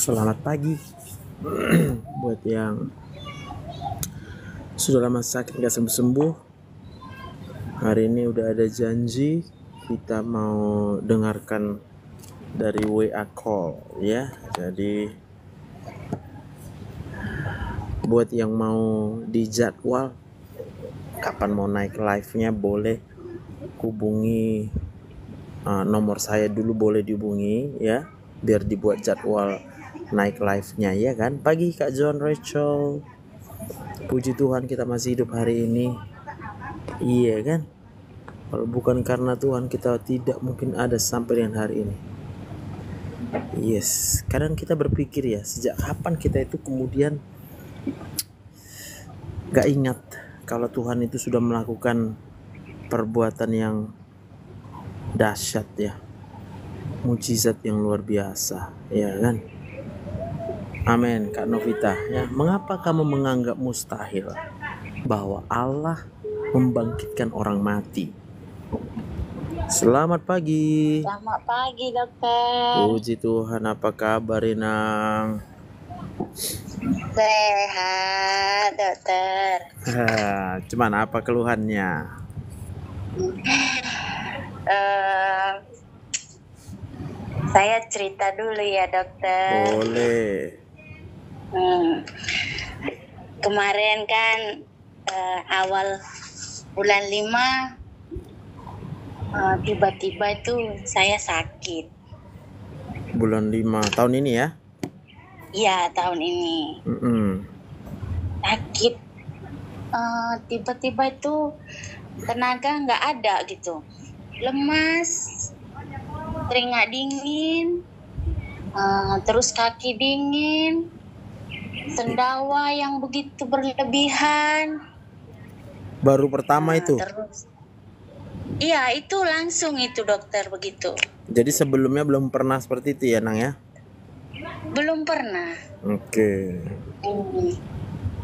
Selamat pagi buat yang sudah lama sakit gak sembuh-sembuh. Hari ini udah ada janji kita mau dengarkan dari WA call ya. Jadi buat yang mau dijadwal kapan mau naik live-nya boleh hubungi nomor saya dulu, boleh dihubungi ya, biar dibuat jadwal naik live-nya ya kan. Pagi Kak John, Rachel, puji Tuhan kita masih hidup hari ini. Iya kan, kalau bukan karena Tuhan kita tidak mungkin ada sampai dengan hari ini. Yes, kadang kita berpikir ya, sejak kapan kita itu kemudian gak ingat kalau Tuhan itu sudah melakukan perbuatan yang dahsyat ya, mujizat yang luar biasa ya kan. Amin Kak Novita ya. Mengapa kamu menganggap mustahil bahwa Allah membangkitkan orang mati? Selamat pagi. Selamat pagi, dokter. Puji Tuhan, apa kabar Inang? Sehat, dokter. Cuman apa keluhannya? Saya cerita dulu ya, dokter. Boleh. Kemarin kan awal bulan 5 tiba-tiba itu saya sakit. Bulan 5 tahun ini ya? Iya, tahun ini. Sakit. Tiba-tiba itu tenaga nggak ada gitu. Lemas, keringat dingin, terus kaki dingin, sendawa yang begitu berlebihan. Baru pertama itu? Terus, iya, itu langsung itu dokter begitu. Jadi sebelumnya belum pernah seperti itu ya Nang ya? Belum pernah. Oke.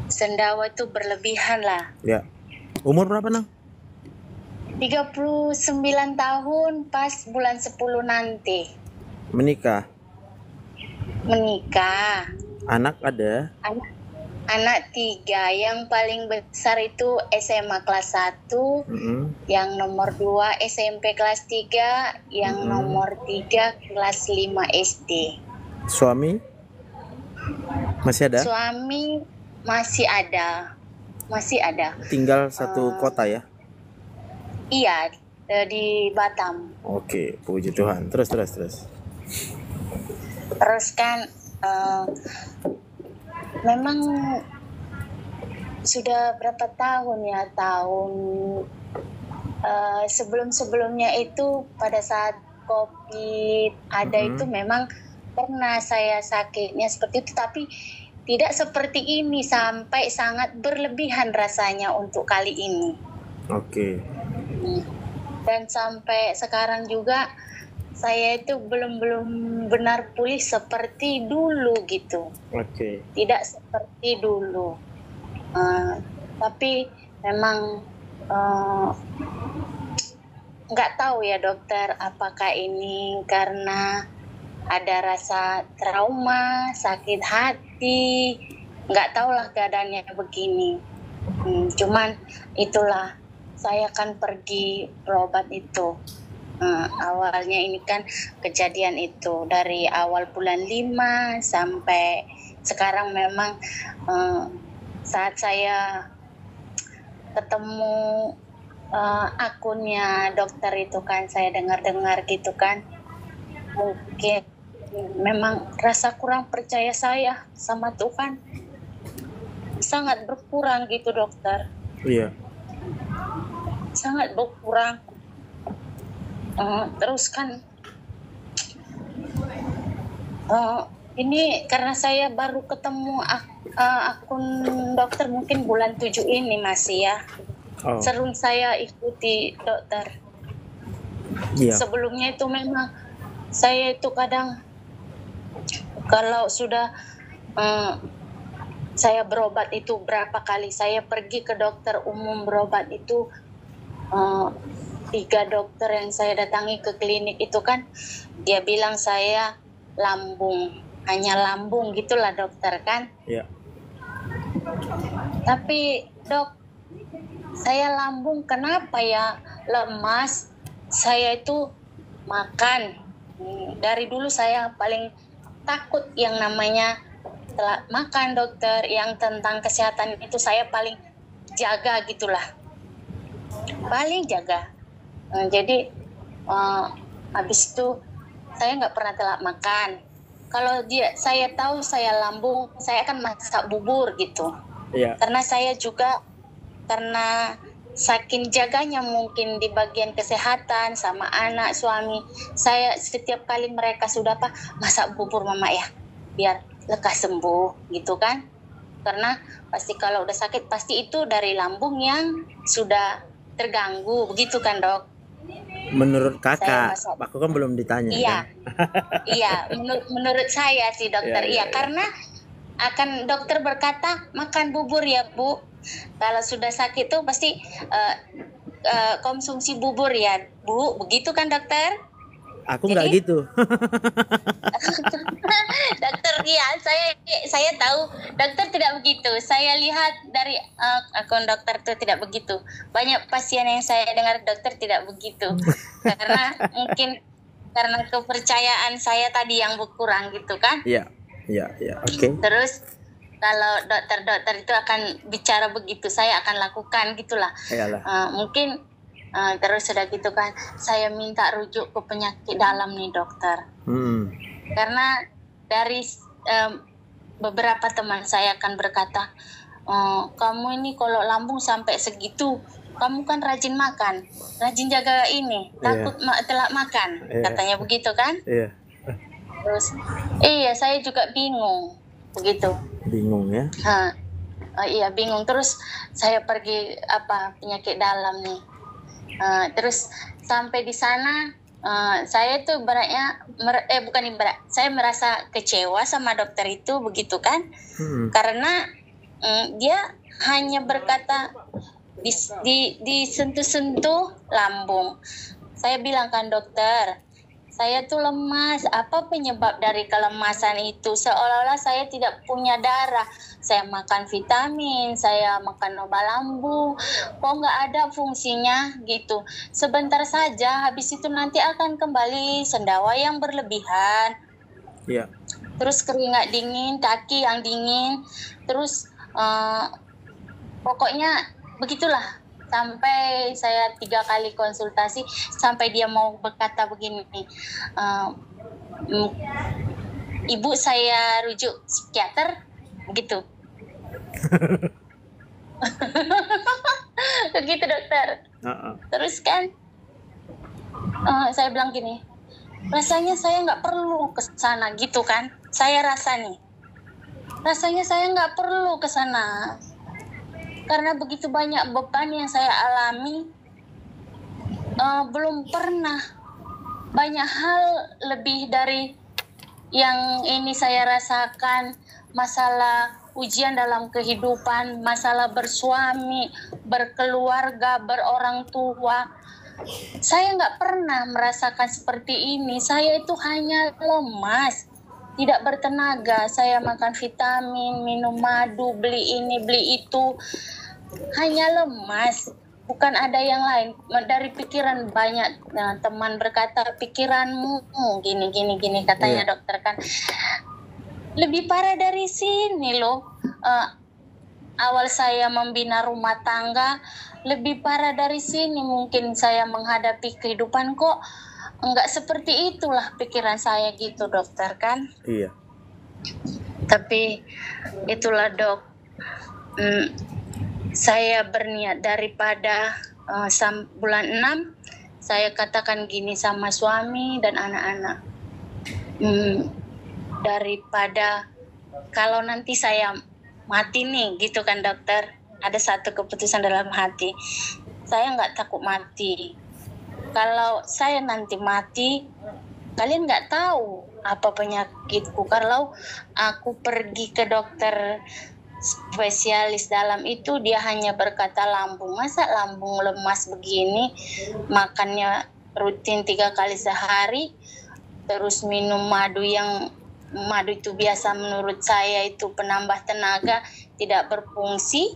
Sendawa itu berlebihan lah. Ya. Umur berapa Nang? 39 tahun pas bulan 10 nanti. Menikah? Menikah. Anak ada? Anak 3, yang paling besar itu SMA kelas 1, yang nomor 2 SMP kelas 3, yang nomor 3 kelas 5 SD. Suami? Masih ada? Suami masih ada. Tinggal satu kota ya? Iya, di Batam. Oke, puji Tuhan. Terus. Terus kan memang sudah berapa tahun ya, sebelumnya itu pada saat COVID ada itu memang pernah saya sakitnya seperti itu, tapi tidak seperti ini sampai sangat berlebihan rasanya untuk kali ini. Oke. Dan sampai sekarang juga saya itu belum benar pulih seperti dulu gitu. Oke. Tidak seperti dulu. Tapi memang nggak tahu ya dokter, apakah ini karena ada rasa trauma, sakit hati, nggak tahulah keadaannya begini. Cuman itulah, saya kan pergi berobat itu. Awalnya ini kan kejadian itu dari awal bulan 5 sampai sekarang memang saat saya ketemu akunnya dokter itu kan, saya dengar gitu kan, mungkin memang rasa kurang percaya saya sama Tuhan sangat berkurang gitu dokter. Iya. Sangat berkurang. Terus kan ini karena saya baru ketemu akun dokter mungkin bulan 7 ini masih ya. Sering saya ikuti dokter. Iya. Sebelumnya itu memang saya itu kadang kalau sudah saya berobat itu berapa kali saya pergi ke dokter umum berobat itu, 3 dokter yang saya datangi ke klinik itu kan dia bilang saya lambung. hanya lambung gitulah dokter kan. Iya. Tapi dok, saya lambung kenapa ya lemas? Saya itu makan. Dari dulu saya paling takut yang namanya telat makan dokter. Yang tentang kesehatan itu saya paling jaga gitulah. Paling jaga. Jadi habis itu saya nggak pernah telat makan. Kalau saya tahu saya lambung, saya akan masak bubur gitu. Iya. Karena saya juga karena saking jaganya mungkin di bagian kesehatan sama anak suami, saya setiap kali mereka sudah masak bubur mama ya, biar lekas sembuh gitu kan. Karena pasti kalau udah sakit pasti itu dari lambung yang sudah terganggu begitu kan dok. Menurut kakak, Saya aku kan belum ditanya. iya, Kan? iya. Menurut saya sih dokter, Iya, iya. Karena akan dokter berkata makan bubur ya bu. Kalau sudah sakit tuh pasti konsumsi bubur ya bu, begitu kan dokter? Aku nggak gitu. Dokter ya, saya tahu dokter tidak begitu. Saya lihat dari akun dokter itu tidak begitu. Banyak pasien yang saya dengar dokter tidak begitu. Karena mungkin karena kepercayaan saya tadi yang berkurang gitu kan. Iya. Oke. Terus kalau dokter-dokter itu akan bicara begitu, saya akan lakukan gitulah. Iyalah. Mungkin terus sudah gitu kan, saya minta rujuk ke penyakit dalam nih dokter. Karena dari beberapa teman saya akan berkata, kamu ini kalau lambung sampai segitu, kamu kan rajin makan, rajin jaga ini, takut telat makan, katanya begitu kan? Iya. Terus, saya juga bingung begitu. Bingung ya? Iya bingung. Terus saya pergi penyakit dalam nih. Terus sampai di sana saya tuh saya merasa kecewa sama dokter itu begitu kan? Karena dia hanya berkata disentuh-sentuh lambung. Saya bilang kan dokter, saya tuh lemas. Apa penyebab dari kelemasan itu? Seolah-olah saya tidak punya darah. Saya makan vitamin, saya makan obat lambung. Kok nggak ada fungsinya gitu? Sebentar saja, habis itu nanti akan kembali sendawa yang berlebihan. Iya. Terus keringat dingin, kaki yang dingin. Terus pokoknya begitulah. Sampai saya 3 kali konsultasi sampai dia mau berkata begini, ibu saya rujuk psikiater begitu. Begitu dokter. Terus kan saya bilang gini, rasanya saya nggak perlu ke sana gitu kan. Saya rasanya saya nggak perlu ke sana. Karena begitu banyak beban yang saya alami, belum pernah banyak hal lebih dari yang ini saya rasakan. Masalah ujian dalam kehidupan, masalah bersuami, berkeluarga, berorang tua. Saya nggak pernah merasakan seperti ini. Saya itu hanya lemas, tidak bertenaga. Saya makan vitamin, minum madu, beli ini, beli itu. Hanya lemas, bukan ada yang lain. Dari pikiran banyak teman berkata, pikiranmu gini katanya dokter kan. Lebih parah dari sini loh. Awal saya membina rumah tangga, lebih parah dari sini. Mungkin saya menghadapi kehidupan kok enggak seperti itulah pikiran saya gitu dokter kan. Iya. Tapi itulah dok, saya berniat daripada bulan 6 saya katakan gini sama suami dan anak-anak, daripada kalau nanti saya mati nih gitu kan dokter, ada satu keputusan dalam hati, saya nggak takut mati. Kalau saya nanti mati, kalian nggak tahu apa penyakitku. Kalau aku pergi ke dokter spesialis dalam itu, dia hanya berkata lambung. Masa lambung lemas begini, makannya rutin 3 kali sehari, terus minum madu yang madu itu biasa menurut saya itu penambah tenaga, tidak berfungsi.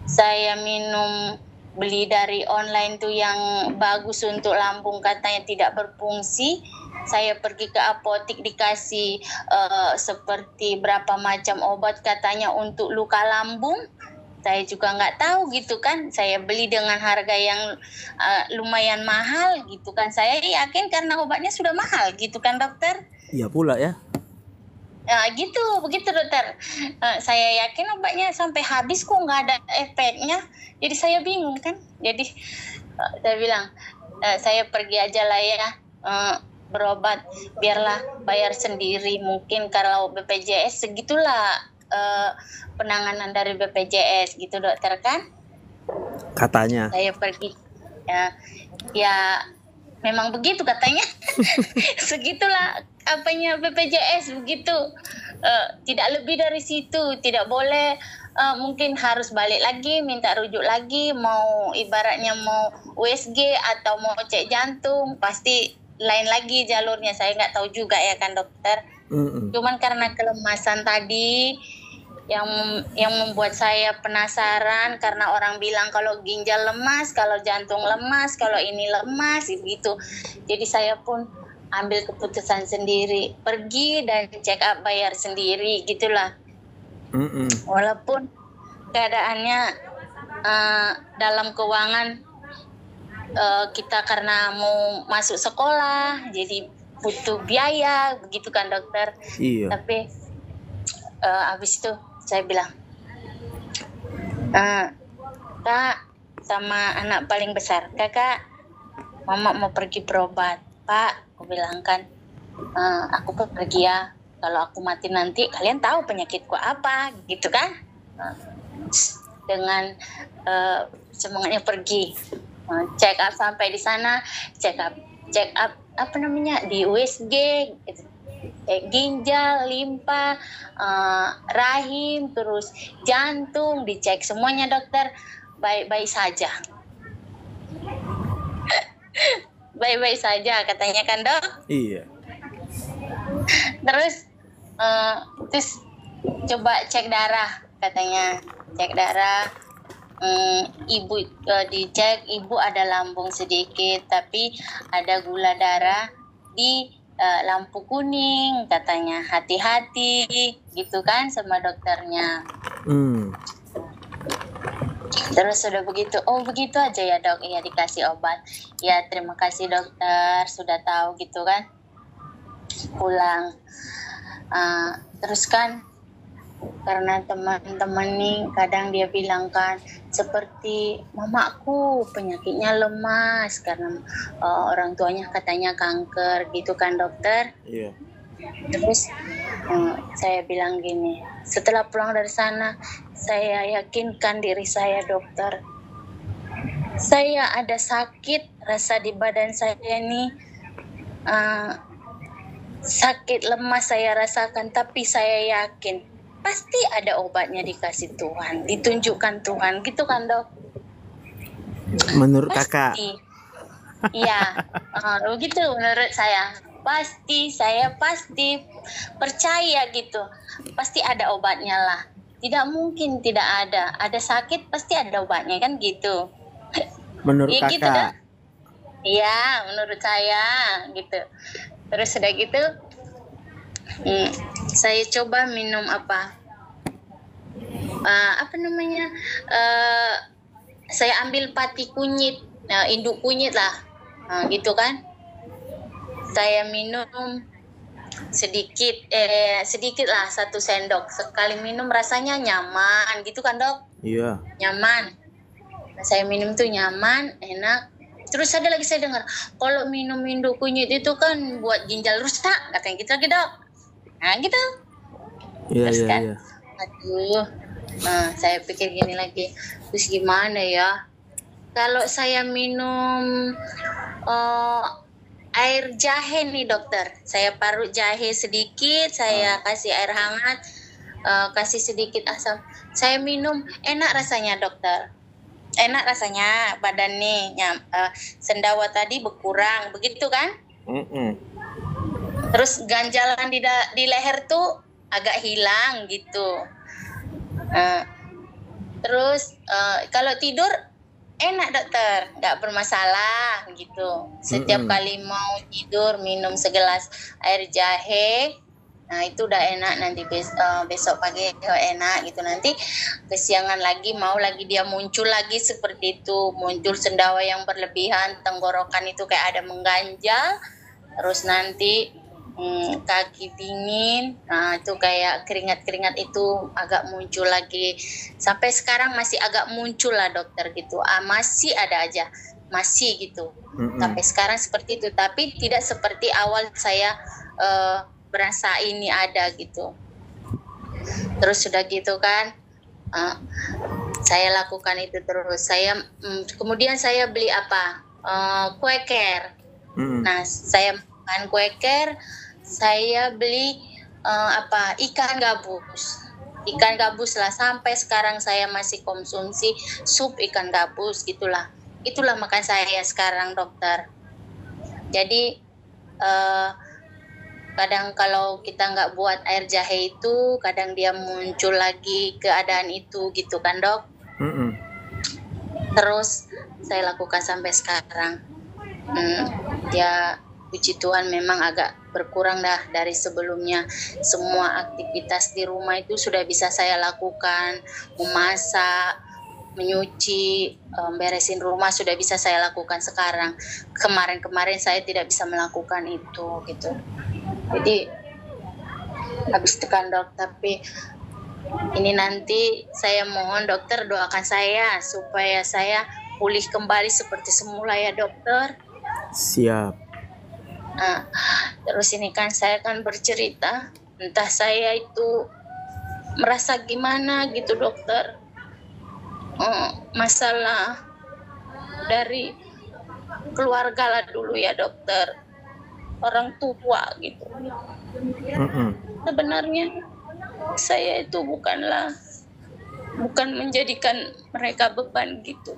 Saya minum beli dari online tuh yang bagus untuk lambung, katanya tidak berfungsi. Saya pergi ke apotek dikasih seperti berapa macam obat katanya untuk luka lambung. Saya juga nggak tahu gitu kan. Saya beli dengan harga yang lumayan mahal gitu kan. Saya yakin karena obatnya sudah mahal gitu kan dokter. Iya pula ya. Begitu dokter. Saya yakin obatnya sampai habis kok nggak ada efeknya. Jadi saya bingung kan. Jadi saya bilang saya pergi aja lah ya berobat. Biarlah bayar sendiri. Mungkin kalau BPJS segitulah penanganan dari BPJS gitu dokter kan. Katanya. Saya pergi ya memang begitu katanya. Segitulah apanya BPJS begitu. Tidak lebih dari situ. Tidak boleh. Mungkin harus balik lagi, minta rujuk lagi, mau ibaratnya mau USG atau mau cek jantung, pasti lain lagi jalurnya. Saya nggak tahu juga ya kan dokter. Cuman karena kelemasan tadi yang membuat saya penasaran, karena orang bilang kalau ginjal lemas, kalau jantung lemas, kalau ini lemas gitu. Jadi saya pun ambil keputusan sendiri, pergi dan check up bayar sendiri gitulah. Walaupun keadaannya dalam keuangan kita karena mau masuk sekolah jadi butuh biaya begitu kan dokter. Iya. Tapi habis itu saya bilang, Kak sama anak paling besar, Kakak, Mama mau pergi berobat. Pak, aku bilang kan, aku pergi ya. Kalau aku mati nanti, kalian tahu penyakitku apa, gitu kan? Dengan semangatnya pergi, check up sampai di sana, check up apa namanya di USG. Gitu. Ginjal, limpa, rahim, terus jantung, dicek semuanya dokter, baik-baik saja. Baik-baik saja katanya kan dok. Iya. Terus coba cek darah katanya, cek darah. Ibu dicek, ibu ada lambung sedikit, tapi ada gula darah di lampu kuning katanya, hati-hati gitu kan sama dokternya. Terus sudah begitu, begitu aja ya dok, ya dikasih obat. Ya terima kasih dokter sudah tahu gitu kan. Pulang terus kan karena teman-teman nih kadang dia bilang kan seperti mamaku penyakitnya lemas karena orang tuanya katanya kanker gitu kan dokter. Iya. Terus saya bilang gini, setelah pulang dari sana saya yakinkan diri saya dokter, saya ada sakit rasa di badan saya nih, sakit lemas saya rasakan, tapi saya yakin pasti ada obatnya dikasih Tuhan, ditunjukkan Tuhan, gitu kan dok? Menurut pasti. kakak? Iya, begitu menurut saya. Saya pasti percaya gitu, pasti ada obatnya lah. Tidak mungkin tidak ada. Ada sakit pasti ada obatnya kan gitu. Menurut ya, kakak? Gitu, dok? Iya, menurut saya gitu. Terus udah gitu. Saya coba minum apa namanya, saya ambil pati kunyit, induk kunyit lah, gitu kan. Saya minum sedikit lah 1 sendok sekali minum, rasanya nyaman gitu kan dok. Iya. Nyaman. Saya minum tuh nyaman, enak. Terus ada lagi saya dengar kalau minum induk kunyit itu kan buat ginjal rusak katanya gitu lagi dok. Nah gitu. Iya, terus iya, kan, iya. aduh, saya pikir gini lagi, terus gimana ya? Kalau saya minum air jahe nih dokter, saya parut jahe sedikit, saya kasih air hangat, kasih sedikit asam, saya minum, enak rasanya dokter. Enak rasanya, badan nih sendawa tadi berkurang, begitu kan? Terus ganjalan di leher tuh agak hilang gitu. Terus kalau tidur enak dokter, nggak bermasalah gitu. Setiap kali mau tidur minum segelas air jahe, nah itu udah enak. Nanti besok pagi enak gitu. Nanti kesiangan lagi mau lagi dia muncul lagi seperti itu, muncul sendawa yang berlebihan, tenggorokan itu kayak ada mengganjal, terus nanti kaki dingin, nah itu kayak keringat-keringat itu agak muncul lagi. Sampai sekarang masih agak muncul lah dokter gitu. Masih ada aja, masih gitu. Sampai sekarang seperti itu, tapi tidak seperti awal saya berasa ini ada gitu. Terus sudah gitu kan, saya lakukan itu terus. Saya kemudian saya beli apa? Quaker. Nah saya makan Quaker. Saya beli ikan gabus lah. Sampai sekarang saya masih konsumsi sup ikan gabus itulah makan saya sekarang dokter. Jadi kadang kalau kita nggak buat air jahe itu, kadang dia muncul lagi keadaan itu gitu kan dok. Terus saya lakukan sampai sekarang. Ya puji Tuhan memang agak berkurang dah dari sebelumnya. Semua aktivitas di rumah itu sudah bisa saya lakukan. Memasak, menyuci, beresin rumah sudah bisa saya lakukan sekarang. Kemarin-kemarin saya tidak bisa melakukan itu gitu. Jadi habis tekan dok, tapi ini nanti saya mohon dokter doakan saya supaya saya pulih kembali seperti semula ya dokter. Siap. Nah, terus ini kan saya kan bercerita, entah saya itu merasa gimana gitu dokter. Masalah dari keluarga lah dulu ya dokter, orang tua gitu. Sebenarnya saya itu bukan menjadikan mereka beban gitu.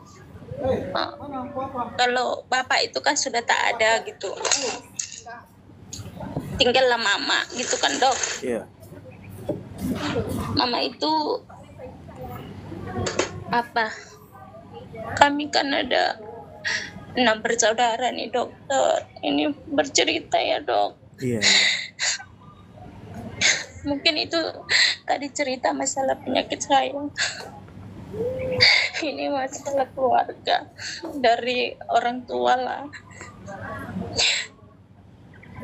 Kalau bapak itu kan sudah tak ada gitu, tinggallah mama gitu kan dok. Mama itu kami kan ada 6 bersaudara nih dokter. Ini bercerita ya dok. Mungkin itu tadi cerita masalah penyakit saya. Ini masalah keluarga dari orang tua lah.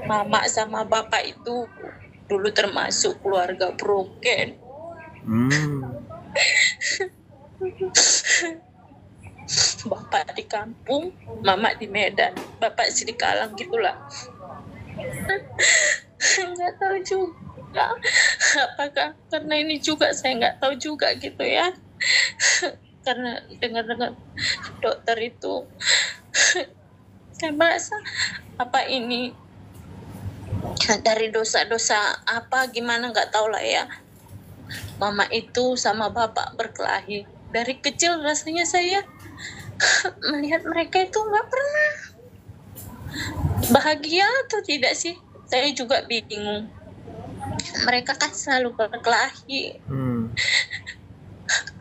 Mama sama bapak itu dulu termasuk keluarga broken. Bapak di kampung, mama di Medan, bapak di Kalang gitulah. Nggak tahu juga apakah karena ini juga, saya nggak tahu juga gitu ya. Karena dengar-dengar dokter itu saya merasa apa ini dari dosa-dosa apa gimana nggak tahu lah ya. Mama itu sama bapak berkelahi dari kecil. Rasanya saya melihat mereka itu nggak pernah bahagia atau tidak sih, saya juga bingung. Mereka kan selalu berkelahi.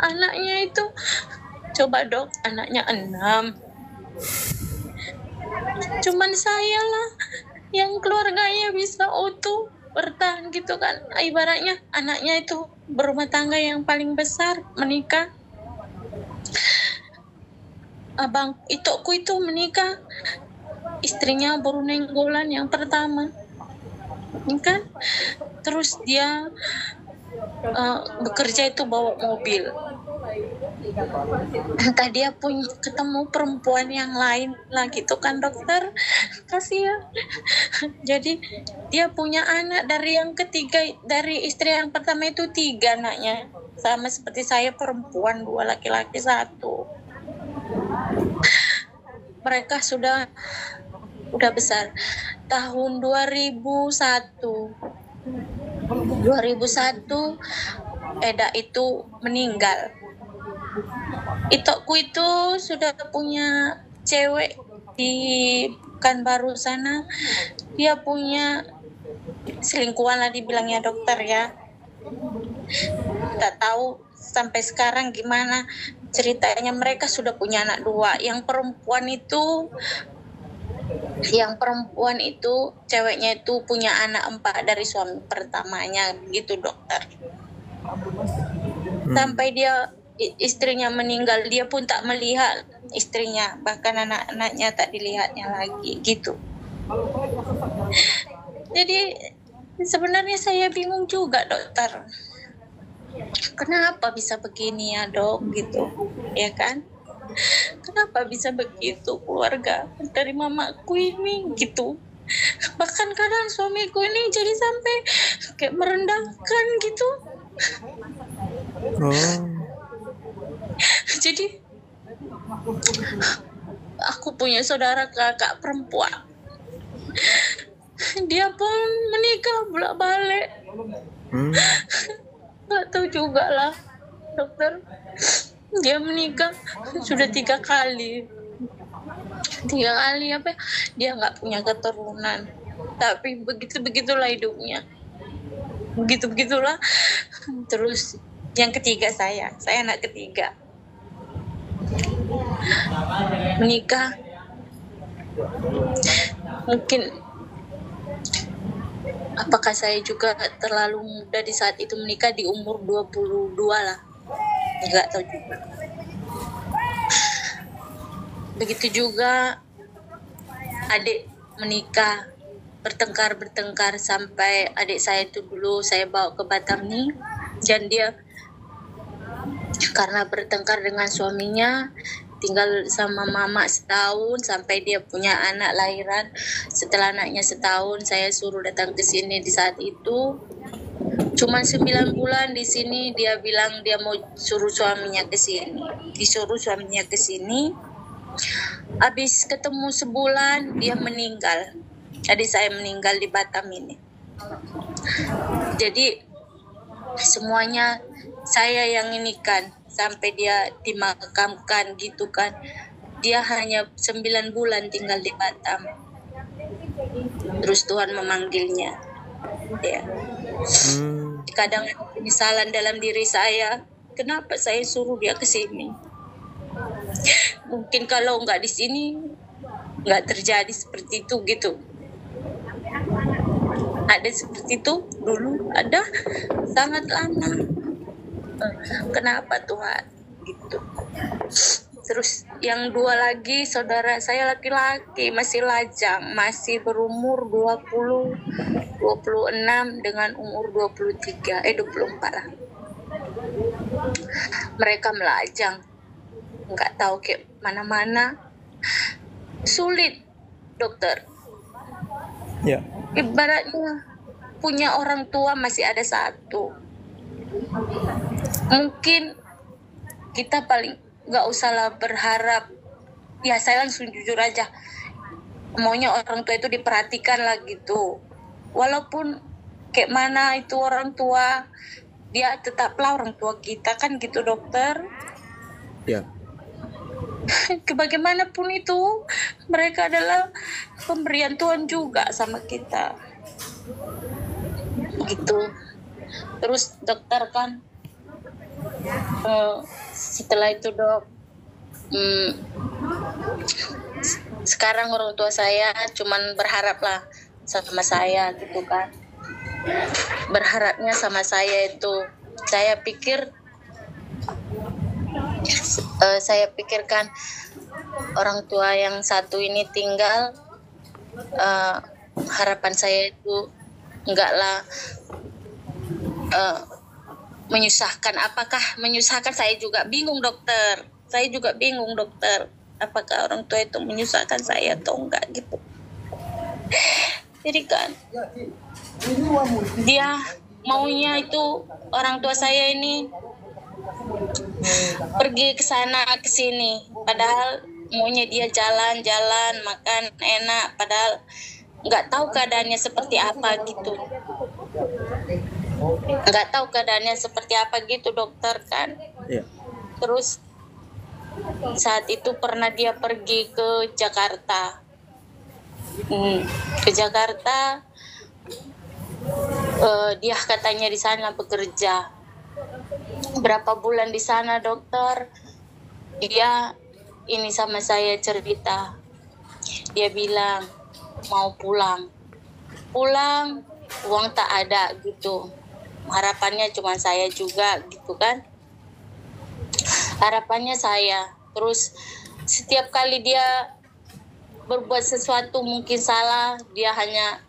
Anaknya itu coba dok, anaknya 6. Cuman saya lah yang keluarganya bisa utuh bertahan gitu kan. Ibaratnya anaknya itu berumah tangga yang paling besar, menikah. Abang itokku itu menikah, istrinya baru nenggolan yang pertama kan. Terus dia bekerja itu bawa mobil, entah dia pun ketemu perempuan yang lain lah gitu kan dokter, kasihan. Jadi dia punya anak dari yang ketiga, dari istri yang pertama itu 3 anaknya, sama seperti saya, perempuan 2, laki-laki 1. Mereka sudah besar. Tahun 2001 Eda itu meninggal. Itokku itu sudah punya cewek di Pekanbaru sana. Dia punya selingkuhan lah dibilangnya dokter ya. Nggak tahu sampai sekarang gimana ceritanya. Mereka sudah punya anak 2. Yang perempuan itu ceweknya itu punya anak 4 dari suami pertamanya gitu dokter. Sampai dia istrinya meninggal, dia pun tak melihat istrinya, bahkan anak-anaknya tak dilihatnya lagi gitu. Jadi sebenarnya saya bingung juga dokter, kenapa bisa begini ya dok gitu ya kan, kenapa bisa begitu keluarga dari mamaku ini gitu. Bahkan kadang suamiku ini jadi sampai kayak merendahkan gitu. Jadi aku punya saudara kakak perempuan, dia pun menikah bolak-balik. Nggak tahu juga lah dokter, dia menikah sudah 3 kali apa, dia nggak punya keturunan, tapi begitulah hidupnya, begitulah. Terus yang ketiga saya anak ketiga, menikah mungkin apakah saya juga terlalu muda di saat itu menikah, di umur 22 lah, nggak tahu juga. Begitu juga adik menikah, bertengkar sampai adik saya itu dulu saya bawa ke Batam nih, dan dia karena bertengkar dengan suaminya tinggal sama mama setahun sampai dia punya anak lahiran. Setelah anaknya setahun saya suruh datang ke sini. Di saat itu cuma 9 bulan di sini, dia bilang dia mau suruh suaminya ke sini. Disuruh suaminya ke sini. Habis ketemu sebulan dia meninggal. Adik saya meninggal di Batam ini. Jadi semuanya saya yang ini kan, sampai dia dimakamkan gitu kan. Dia hanya 9 bulan tinggal di Batam. Terus Tuhan memanggilnya. Ya. Kadang penyesalan dalam diri saya, kenapa saya suruh dia ke sini? Mungkin kalau nggak di sini nggak terjadi seperti itu gitu. Ada seperti itu dulu, ada sangat lama. Kenapa Tuhan gitu. Terus yang 2 lagi saudara saya laki-laki, masih lajang, masih berumur 26 dengan umur 24 lah. Mereka melajang, nggak tahu kayak mana-mana, sulit dokter. Ya. Ibaratnya punya orang tua masih ada 1. Mungkin kita paling nggak usahlah berharap, ya saya langsung jujur aja, maunya orang tua itu diperhatikan lah gitu. Walaupun kayak mana itu orang tua, dia tetaplah orang tua kita kan gitu dokter. Ya. Bagaimanapun itu mereka adalah pemberian Tuhan juga sama kita gitu. Terus dokter kan setelah itu dok, sekarang orang tua saya cuman berharap lah sama saya gitu kan. Berharapnya sama saya itu, saya pikirkan orang tua yang 1 ini tinggal, harapan saya itu enggaklah menyusahkan. Apakah menyusahkan? Saya juga bingung dokter. Apakah orang tua itu menyusahkan saya atau enggak gitu. Jadi kan dia maunya itu orang tua saya ini pergi ke sana ke sini, padahal maunya dia jalan-jalan, makan enak, padahal nggak tahu keadaannya seperti apa gitu. Nggak tahu keadaannya seperti apa gitu dokter kan. Ya. Terus saat itu pernah dia pergi ke Jakarta. Dia katanya di sana bekerja. Berapa bulan di sana dokter, dia ini sama saya cerita. Dia bilang mau pulang, uang tak ada gitu. Harapannya cuma saya juga gitu kan. Harapannya saya. Terus setiap kali dia berbuat sesuatu mungkin salah, dia hanya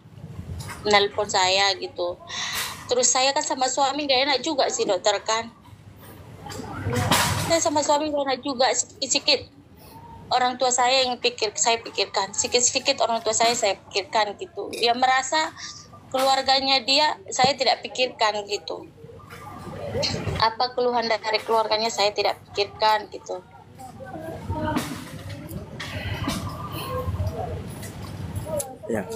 nelpon saya gitu. Terus saya kan sama suami gak enak juga sih dokter kan. Saya sama suami gak enak juga, sikit-sikit orang tua saya yang saya pikirkan, sikit-sikit orang tua saya pikirkan gitu. Dia merasa keluarganya dia saya tidak pikirkan gitu. Apa keluhan dari keluarganya saya tidak pikirkan gitu. Ya.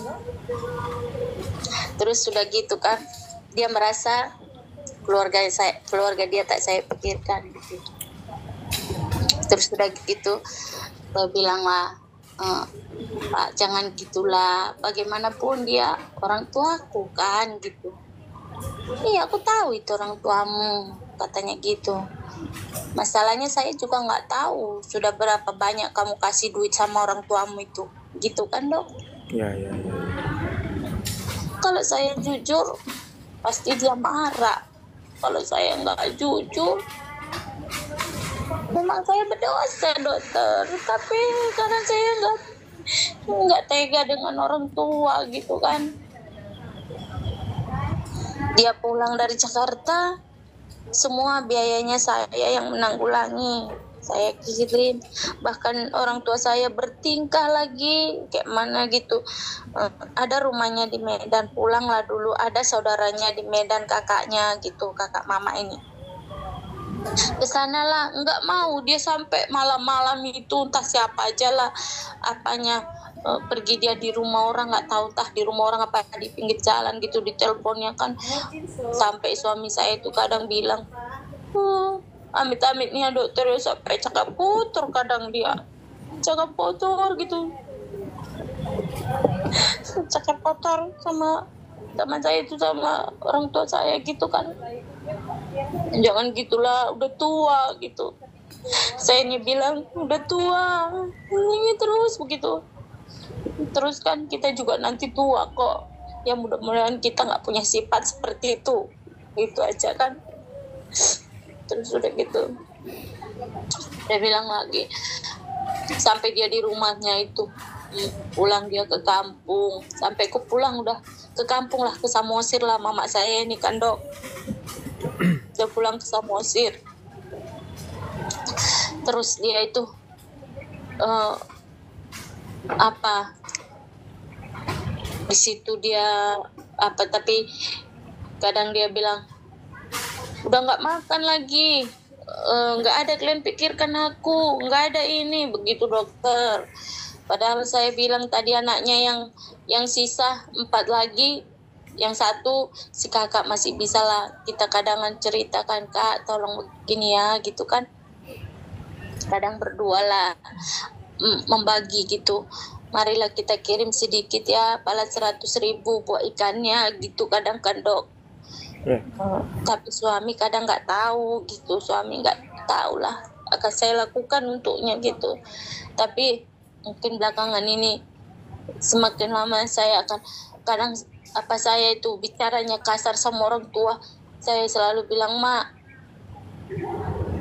Terus sudah gitu kan, dia merasa keluarga dia tak saya pikirkan gitu. Terus sudah gitu, saya bilang lah, Pak jangan gitulah, bagaimanapun dia orang tuaku kan gitu. Iya aku tahu itu orang tuamu, katanya gitu. Masalahnya saya juga nggak tahu sudah berapa banyak kamu kasih duit sama orang tuamu itu, gitu kan dok? Ya. Kalau saya jujur pasti dia marah. Kalau saya nggak jujur, memang saya berdosa dokter. Tapi karena saya nggak tega dengan orang tua gitu kan. Dia pulang dari Jakarta, semua biayanya saya yang menanggulangi. Saya kirim, bahkan orang tua saya bertingkah lagi kayak mana gitu. Ada rumahnya di Medan, pulanglah dulu. Ada saudaranya di Medan, kakaknya gitu, kakak mama ini. Kesana lah, nggak mau dia sampai malam-malam itu entah siapa aja lah apanya. Pergi dia di rumah orang, nggak tahu entah di rumah orang apa di pinggir jalan gitu, di teleponnya kan. Sampai suami saya itu kadang bilang, amit-amit nih ya dokter ya, sampai cakap kotor kadang dia cakap kotor gitu, cakap kotor sama saya itu, sama orang tua saya gitu kan. Jangan gitulah, udah tua gitu. Saya ini bilang udah tua ini terus begitu terus kan, kita juga nanti tua kok ya, mudah-mudahan kita nggak punya sifat seperti itu, gitu aja kan. Terus udah gitu dia bilang lagi, sampai dia di rumahnya itu, pulang dia ke kampung, sampai aku pulang udah ke kampung lah, ke Samosir lah mama saya ini kan dok. Dia pulang ke Samosir, terus dia itu di situ dia tapi kadang dia bilang udah nggak makan lagi, nggak ada kalian pikirkan aku, nggak ada ini begitu dokter. Padahal saya bilang tadi anaknya yang sisa 4 lagi, yang satu si kakak masih bisa lah kita kadangan ceritakan, kak tolong begini ya gitu kan, kadang berdua lah membagi gitu, marilah kita kirim sedikit ya, pala 100.000 buat ikannya gitu kadang kan dok. Tapi suami kadang nggak tahu gitu, suami nggak tahu lah akan saya lakukan untuknya gitu. Tapi mungkin belakangan ini semakin lama saya akan kadang saya itu bicaranya kasar sama orang tua. Saya selalu bilang, mak,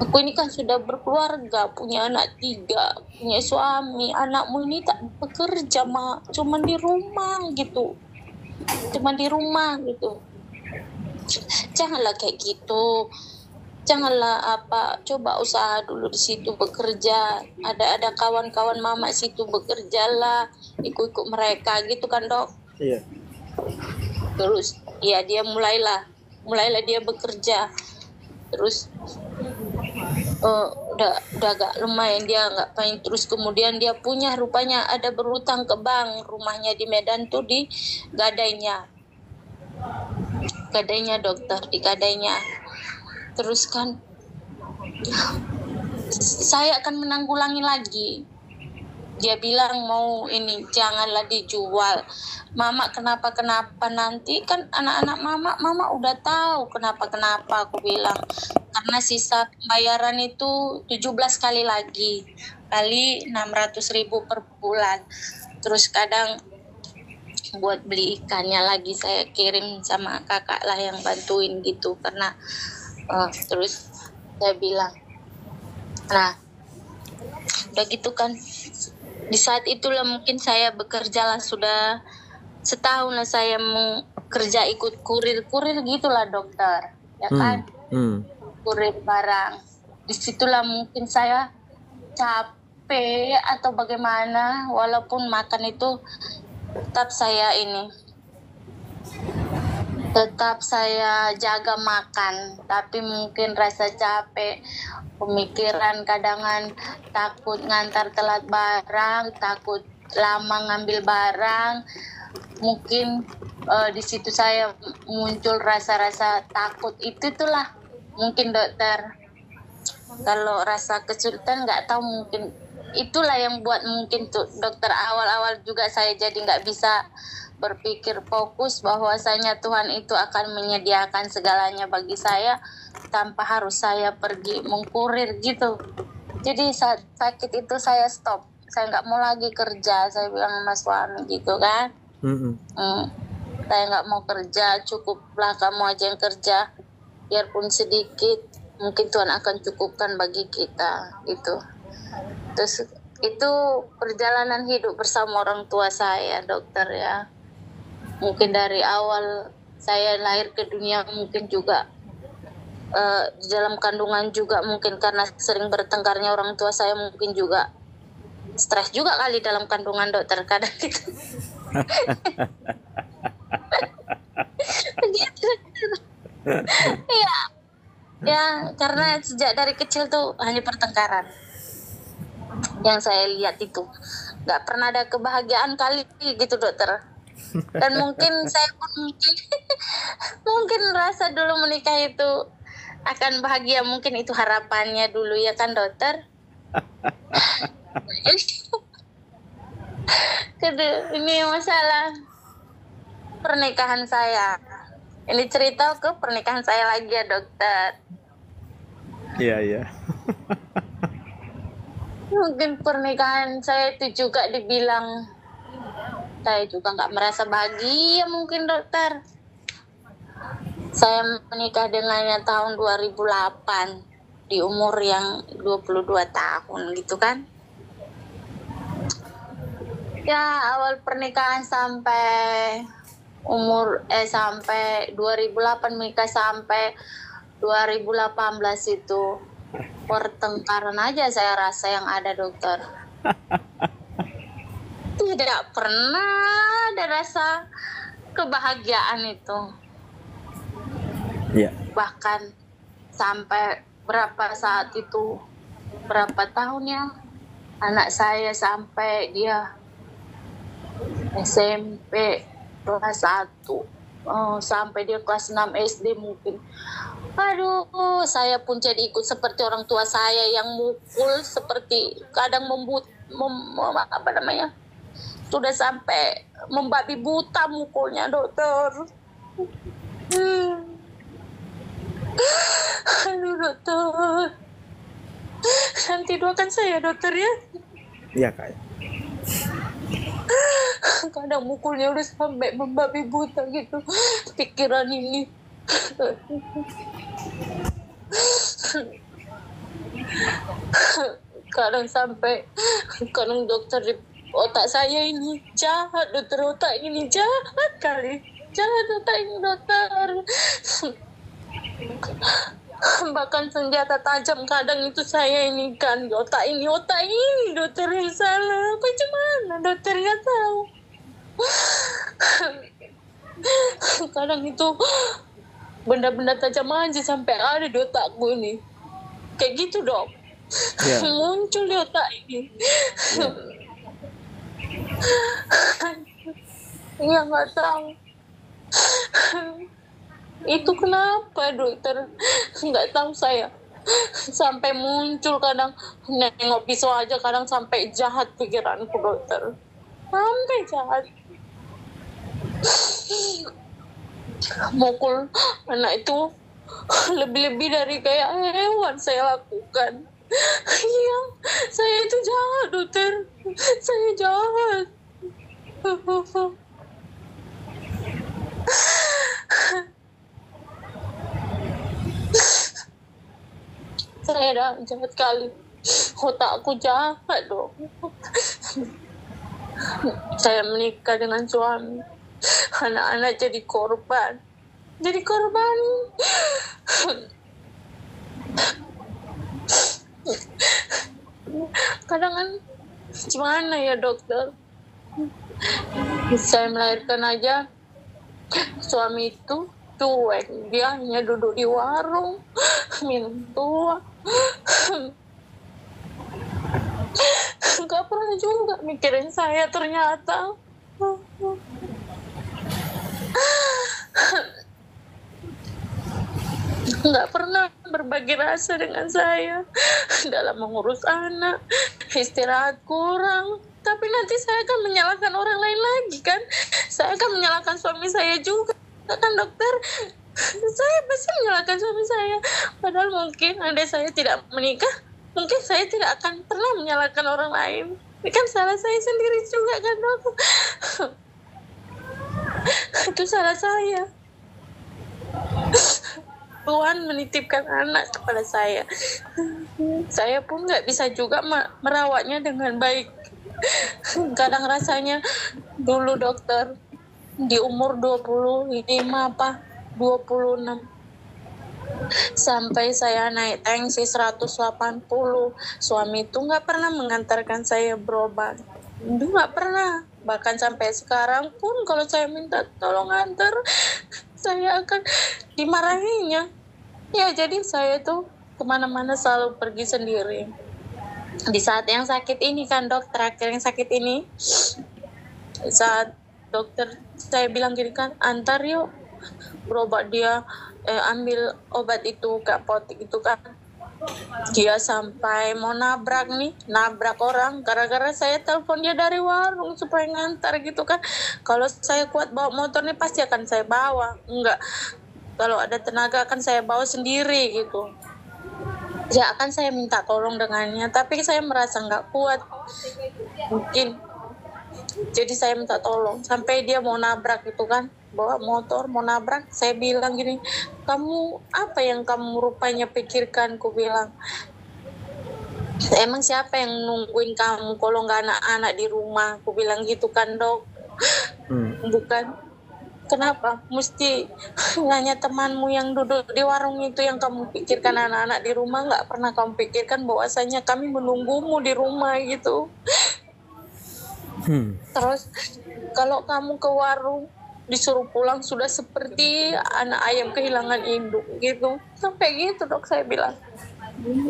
aku ini kan sudah berkeluarga, punya anak 3, punya suami, anakmu ini tak bekerja mak, cuman di rumah gitu, janganlah kayak gitu, janganlah coba usaha dulu di situ bekerja, ada kawan-kawan mama situ bekerja lah, ikut mereka gitu kan dok. Iya. Terus ya dia mulailah dia bekerja, terus udah agak lumayan dia nggak main, terus kemudian dia punya rupanya ada berutang ke bank, rumahnya di Medan tuh di gadainya dokter, di gadainya. Terus kan saya akan menanggulangi lagi Dia bilang mau ini janganlah dijual. Mama kenapa nanti kan anak-anak mama udah tahu kenapa aku bilang. Karena sisa pembayaran itu 17 kali lagi. Kali 600.000 per bulan. Terus kadang buat beli ikannya lagi saya kirim sama kakak lah yang bantuin gitu. Karena terus saya bilang, nah udah gitu kan, di saat itulah mungkin saya bekerja lah, sudah setahun lah saya mau kerja ikut kurir gitulah dokter, ya kan, kurir barang. Disitulah mungkin saya capek atau bagaimana, walaupun makan itu tetap saya jaga makan, tapi mungkin rasa capek, pemikiran kadangan takut ngantar telat barang, takut lama ngambil barang, mungkin di situ saya muncul rasa-rasa takut itulah mungkin dokter. Kalau rasa kesulitan nggak tahu, mungkin itulah yang buat mungkin tuh dokter awal-awal juga saya jadi nggak bisa berpikir fokus bahwasanya Tuhan itu akan menyediakan segalanya bagi saya tanpa harus saya pergi mengkurir gitu. Jadi saat sakit itu saya stop, saya nggak mau lagi kerja, saya bilang sama suami gitu kan. Saya nggak mau kerja, cukuplah kamu aja yang kerja, biarpun sedikit mungkin Tuhan akan cukupkan bagi kita gitu. Terus itu perjalanan hidup bersama orang tua saya dokter ya. Mungkin dari awal saya lahir ke dunia mungkin juga di dalam kandungan juga mungkin karena sering bertengkarnya orang tua saya mungkin juga stres juga kali dalam kandungan dokter kadang gitu. Gitu. Ya karena sejak dari kecil tuh hanya pertengkaran yang saya lihat itu, nggak pernah ada kebahagiaan kali gitu dokter. Dan mungkin saya pun mungkin rasa dulu menikah itu akan bahagia, mungkin itu harapannya dulu ya kan dokter. Ini masalah pernikahan saya. Ini cerita ke pernikahan saya lagi ya dokter. Iya. Mungkin pernikahan saya itu juga dibilang saya juga nggak merasa bahagia mungkin dokter. Saya menikah dengannya tahun 2008 di umur yang 22 tahun gitu kan. Ya awal pernikahan sampai sampai 2008 menikah sampai 2018 itu pertengkaran aja saya rasa yang ada dokter. Tidak pernah ada rasa kebahagiaan itu. Iya. Bahkan sampai berapa saat itu, berapa tahunnya anak saya sampai dia SMP kelas 1, sampai dia kelas 6 SD mungkin. Aduh, saya pun jadi ikut seperti orang tua saya yang mukul, seperti kadang sudah sampai membabi buta mukulnya dokter. Aduh dokter, nanti doakan saya dokter ya. Iya kak. Kadang mukulnya udah sampai membabi buta gitu pikiran ini. Kadang dokter di otak saya ini jahat, dokter otak ini jahat kali, jahat otak ini dokter. Bahkan senjata tajam kadang itu saya ini kan otak ini dokter yang salah. Bagaimana dokter nggak tahu. Kadang itu benda-benda tajam aja sampai ada di otakku ini. Kayak gitu dok. Yeah. Muncul di otak ini. Ya nggak tahu. Itu kenapa dokter? Nggak tahu saya. Sampai muncul kadang nengok pisau aja kadang sampai jahat pikiranku dokter, sampai jahat. Mukul anak itu lebih-lebih dari kayak hewan saya lakukan. Iya, saya itu jahat dokter, saya jahat. Saya dah jahat sekali, otakku jahat dong. Saya menikah dengan suami, anak-anak jadi korban. Kadang kan gimana ya dokter, saya melahirkan aja suami itu cuek, dia hanya duduk di warung minum tua. Gak pernah juga mikirin saya ternyata. Nggak pernah berbagi rasa dengan saya dalam mengurus anak, istirahat kurang. Tapi nanti saya akan menyalahkan orang lain lagi kan, saya akan menyalahkan suami saya juga kan dokter. Saya pasti menyalahkan suami saya, padahal mungkin andai saya tidak menikah, mungkin saya tidak akan pernah menyalahkan orang lain. Ini kan salah saya sendiri juga kan dok. Itu salah saya. Tuhan menitipkan anak kepada saya. Saya pun nggak bisa juga merawatnya dengan baik. Kadang rasanya dulu dokter di umur 25 apa 26 sampai saya naik tensi 180, suami itu nggak pernah mengantarkan saya berobat. Itu nggak pernah. Bahkan sampai sekarang pun kalau saya minta tolong antar, saya akan dimarahinya. Ya jadi saya tuh kemana-mana selalu pergi sendiri. Di saat yang sakit ini kan dok, terakhir yang sakit ini, saat dokter saya bilang gini kan, antar yuk berobat dia, ambil obat itu ke apotek itu kan. Dia sampai mau nabrak orang gara-gara saya telepon dia dari warung supaya ngantar gitu kan. Kalau saya kuat bawa motor nih pasti akan saya bawa, enggak, kalau ada tenaga akan saya bawa sendiri gitu. Ya akan saya minta tolong dengannya, tapi saya merasa nggak kuat mungkin, jadi saya minta tolong. Sampai dia mau nabrak gitu kan, bawa motor mau nabrak, saya bilang gini, kamu apa yang kamu rupanya pikirkan, ku bilang, emang siapa yang nungguin kamu kalau nggak anak-anak di rumah, ku bilang gitu kan dok. Bukan, kenapa mesti hanya temanmu yang duduk di warung itu yang kamu pikirkan, anak-anak di rumah nggak pernah kamu pikirkan bahwasanya kami menunggumu di rumah gitu. Terus kalau kamu ke warung disuruh pulang sudah seperti anak ayam kehilangan induk gitu. Sampai gitu dok saya bilang.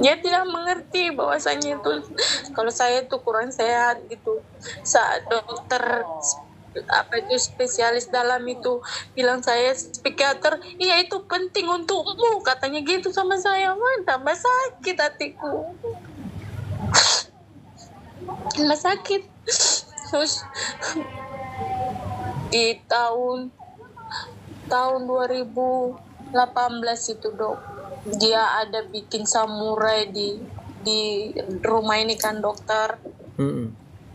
Dia tidak mengerti bahwasanya itu kalau saya itu kurang sehat gitu. Saat dokter spesialis dalam itu bilang saya psikiater, iya itu penting untukmu katanya gitu sama saya. Tambah sakit hatiku, tambah sakit. Terus di tahun 2018 itu dok, dia ada bikin samurai di rumah ini kan dokter.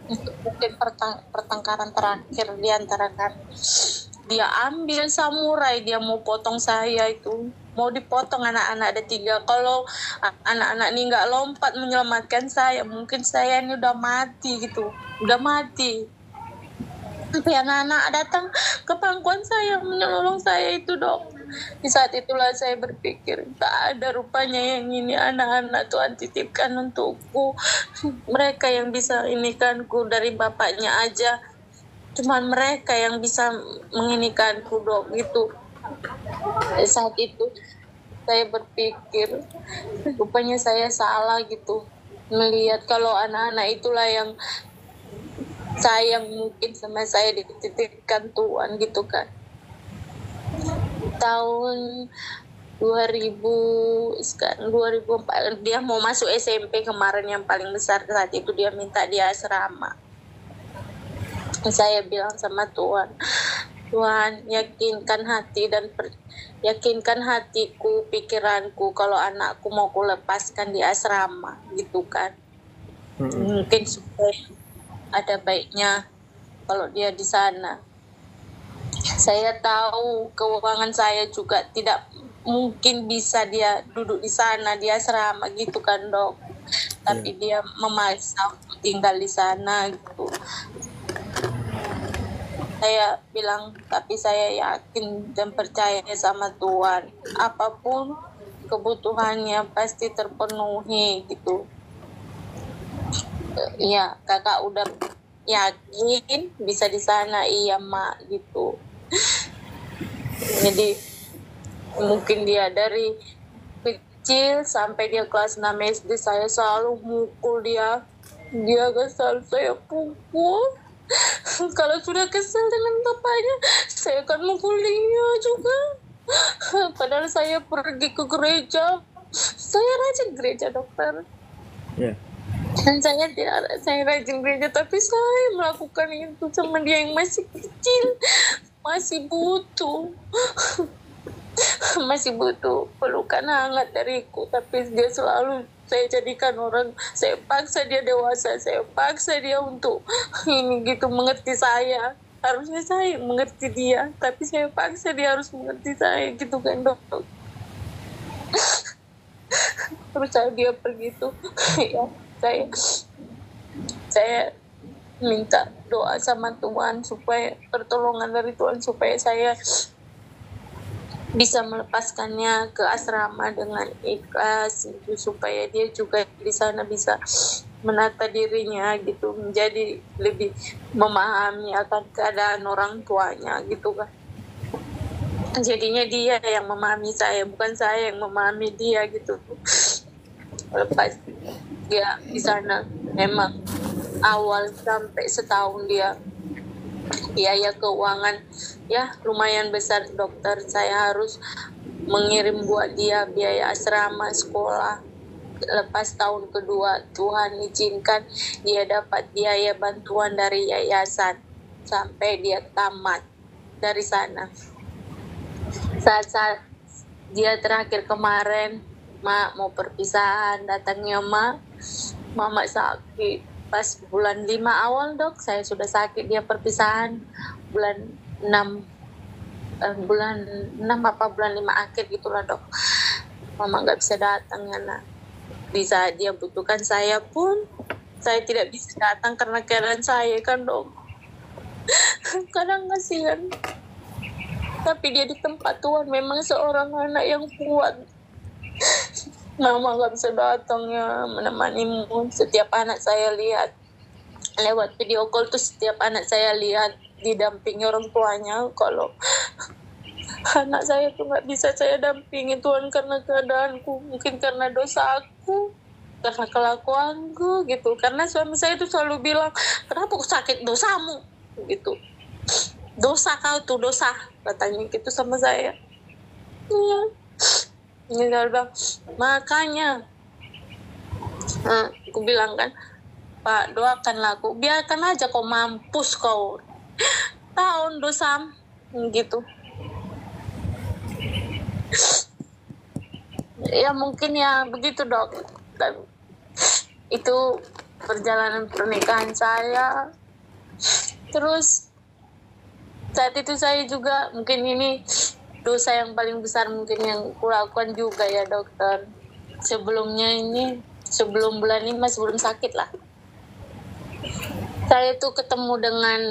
Untuk mungkin pertengkaran terakhir di antara kan, dia ambil samurai, dia mau potong saya itu, mau dipotong anak-anak ada 3. Kalau anak-anak ini nggak lompat menyelamatkan saya, mungkin saya ini udah mati gitu, udah mati. Tapi anak-anak datang ke pangkuan saya menolong saya itu dok. Di saat itulah saya berpikir, tak ada rupanya yang ini anak-anak Tuhan titipkan untukku. Mereka yang bisa inikanku dari bapaknya aja, cuman mereka yang bisa menginikanku dok gitu. Saat itu saya berpikir, rupanya saya salah gitu, melihat kalau anak-anak itulah yang sayang mungkin sama saya, dititipkan Tuhan gitu kan. Tahun sekarang 2004 dia mau masuk SMP kemarin, yang paling besar saat itu dia minta di asrama. Saya bilang sama Tuhan, Tuhan yakinkan hatiku, pikiranku kalau anakku mau kulepaskan di asrama gitu kan. Mungkin supaya ada baiknya kalau dia di sana. Saya tahu keuangan saya juga tidak mungkin bisa dia duduk di sana di asrama gitu kan dok, tapi dia memaksa tinggal di sana gitu. Saya bilang, tapi saya yakin dan percaya sama Tuhan, apapun kebutuhannya pasti terpenuhi gitu. Ya, kakak udah yakin bisa di sana, iya mak gitu. Jadi mungkin dia dari kecil sampai dia kelas 6 SD saya selalu mukul dia gak selalu saya pukul. Kalau sudah kesal dengan bapaknya, saya akan mukul dia juga. Padahal saya pergi ke gereja, saya rajin gereja dokter. Dan saya rajin gereja, tapi saya melakukan itu sama dia yang masih kecil, masih butuh pelukan hangat dariku, tapi dia selalu saya jadikan orang, saya paksa dia dewasa, saya paksa dia untuk ini gitu mengerti saya. Harusnya saya mengerti dia, tapi saya paksa dia harus mengerti saya gitu kan dok. Terus dia pergi tuh ya saya minta doa sama Tuhan supaya pertolongan dari Tuhan supaya saya bisa melepaskannya ke asrama dengan ikhlas gitu, supaya dia juga di sana bisa menata dirinya gitu, menjadi lebih memahami akan keadaan orang tuanya gitu kan. Jadinya dia yang memahami saya, bukan saya yang memahami dia gitu. Lepas dia di sana memang awal sampai setahun dia biaya keuangan ya lumayan besar dokter. Saya harus mengirim buat dia biaya asrama sekolah. Lepas tahun kedua Tuhan izinkan dia dapat biaya bantuan dari yayasan sampai dia tamat dari sana. Saat dia terakhir kemarin, mak mau perpisahan, datangnya mama sakit. Pas bulan 5 awal dok, saya sudah sakit dia perpisahan. Bulan 6 apa bulan 5 akhir gitulah dok. Mama gak bisa datang ya nak. Bisa dia butuhkan saya pun saya tidak bisa datang karena keadaan saya kan dok. Kadang kasihan. Tapi dia di tempat Tuhan memang seorang anak yang kuat. Mama gak bisa datang ya menemanimu. Setiap anak saya lihat lewat video call tuh, setiap anak saya lihat didampingi orang tuanya. Kalau anak saya tuh gak bisa saya dampingi Tuhan karena keadaanku, mungkin karena dosa aku, karena kelakuanku gitu. Karena suami saya tuh selalu bilang, kenapa kau sakit, dosamu gitu. Dosa kau tuh, dosa katanya gitu sama saya. Iya. Ini dia bilang, makanya aku bilang kan, Pak doakanlah aku, biarkan aja kau mampus kau, tahun dosa gitu. Ya mungkin ya begitu dok. Dan itu perjalanan pernikahan saya. Terus saat itu saya juga mungkin ini dosa yang paling besar mungkin yang kulakukan juga ya dokter. Sebelumnya ini, sebelum bulan 5, sebelum sakit lah, saya tuh ketemu dengan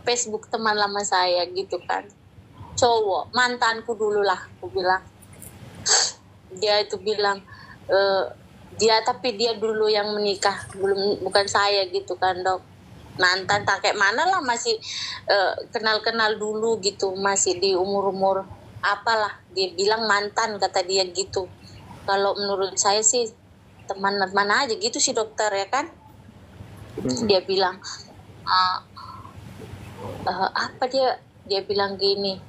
Facebook teman lama saya gitu kan, cowok, mantanku dulu lah aku bilang. Dia itu bilang tapi dia dulu yang menikah, bukan saya gitu kan dok. Mantan tak kayak mana lah, masih kenal-kenal dulu gitu, masih di umur-umur apalah, dia bilang mantan kata dia gitu. Kalau menurut saya sih teman-teman aja gitu sih dokter ya kan. Dia bilang apa dia bilang gini,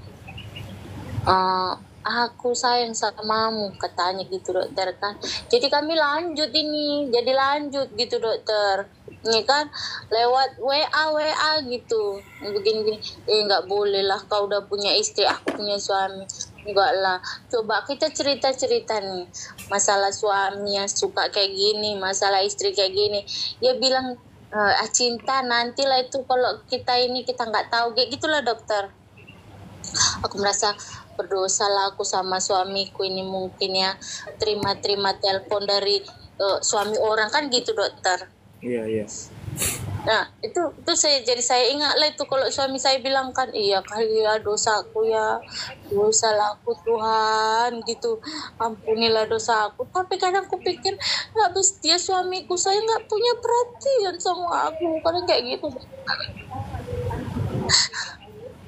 aku sayang samamu, katanya gitu dokter kan. Jadi kami lanjut ini, jadi lanjut gitu dokter. Ini kan lewat WA gitu, begini-gini. Nggak boleh lah, kau udah punya istri, aku punya suami. Enggak lah, coba kita cerita-cerita nih, masalah suami yang suka kayak gini, masalah istri kayak gini. Dia bilang, cinta nantilah itu kalau kita ini kita nggak tahu, kayak gitulah dokter. Aku merasa berdosa lah aku sama suamiku ini, mungkin ya terima telepon dari suami orang kan gitu dokter. Iya. Nah itu saya ingat lah itu kalau suami saya bilang kan, iya kali ya dosaku ya, dosa lah aku Tuhan gitu, ampunilah dosa aku. Tapi kadang aku pikir habis dia suamiku, saya nggak punya perhatian sama aku, kadang kayak gitu.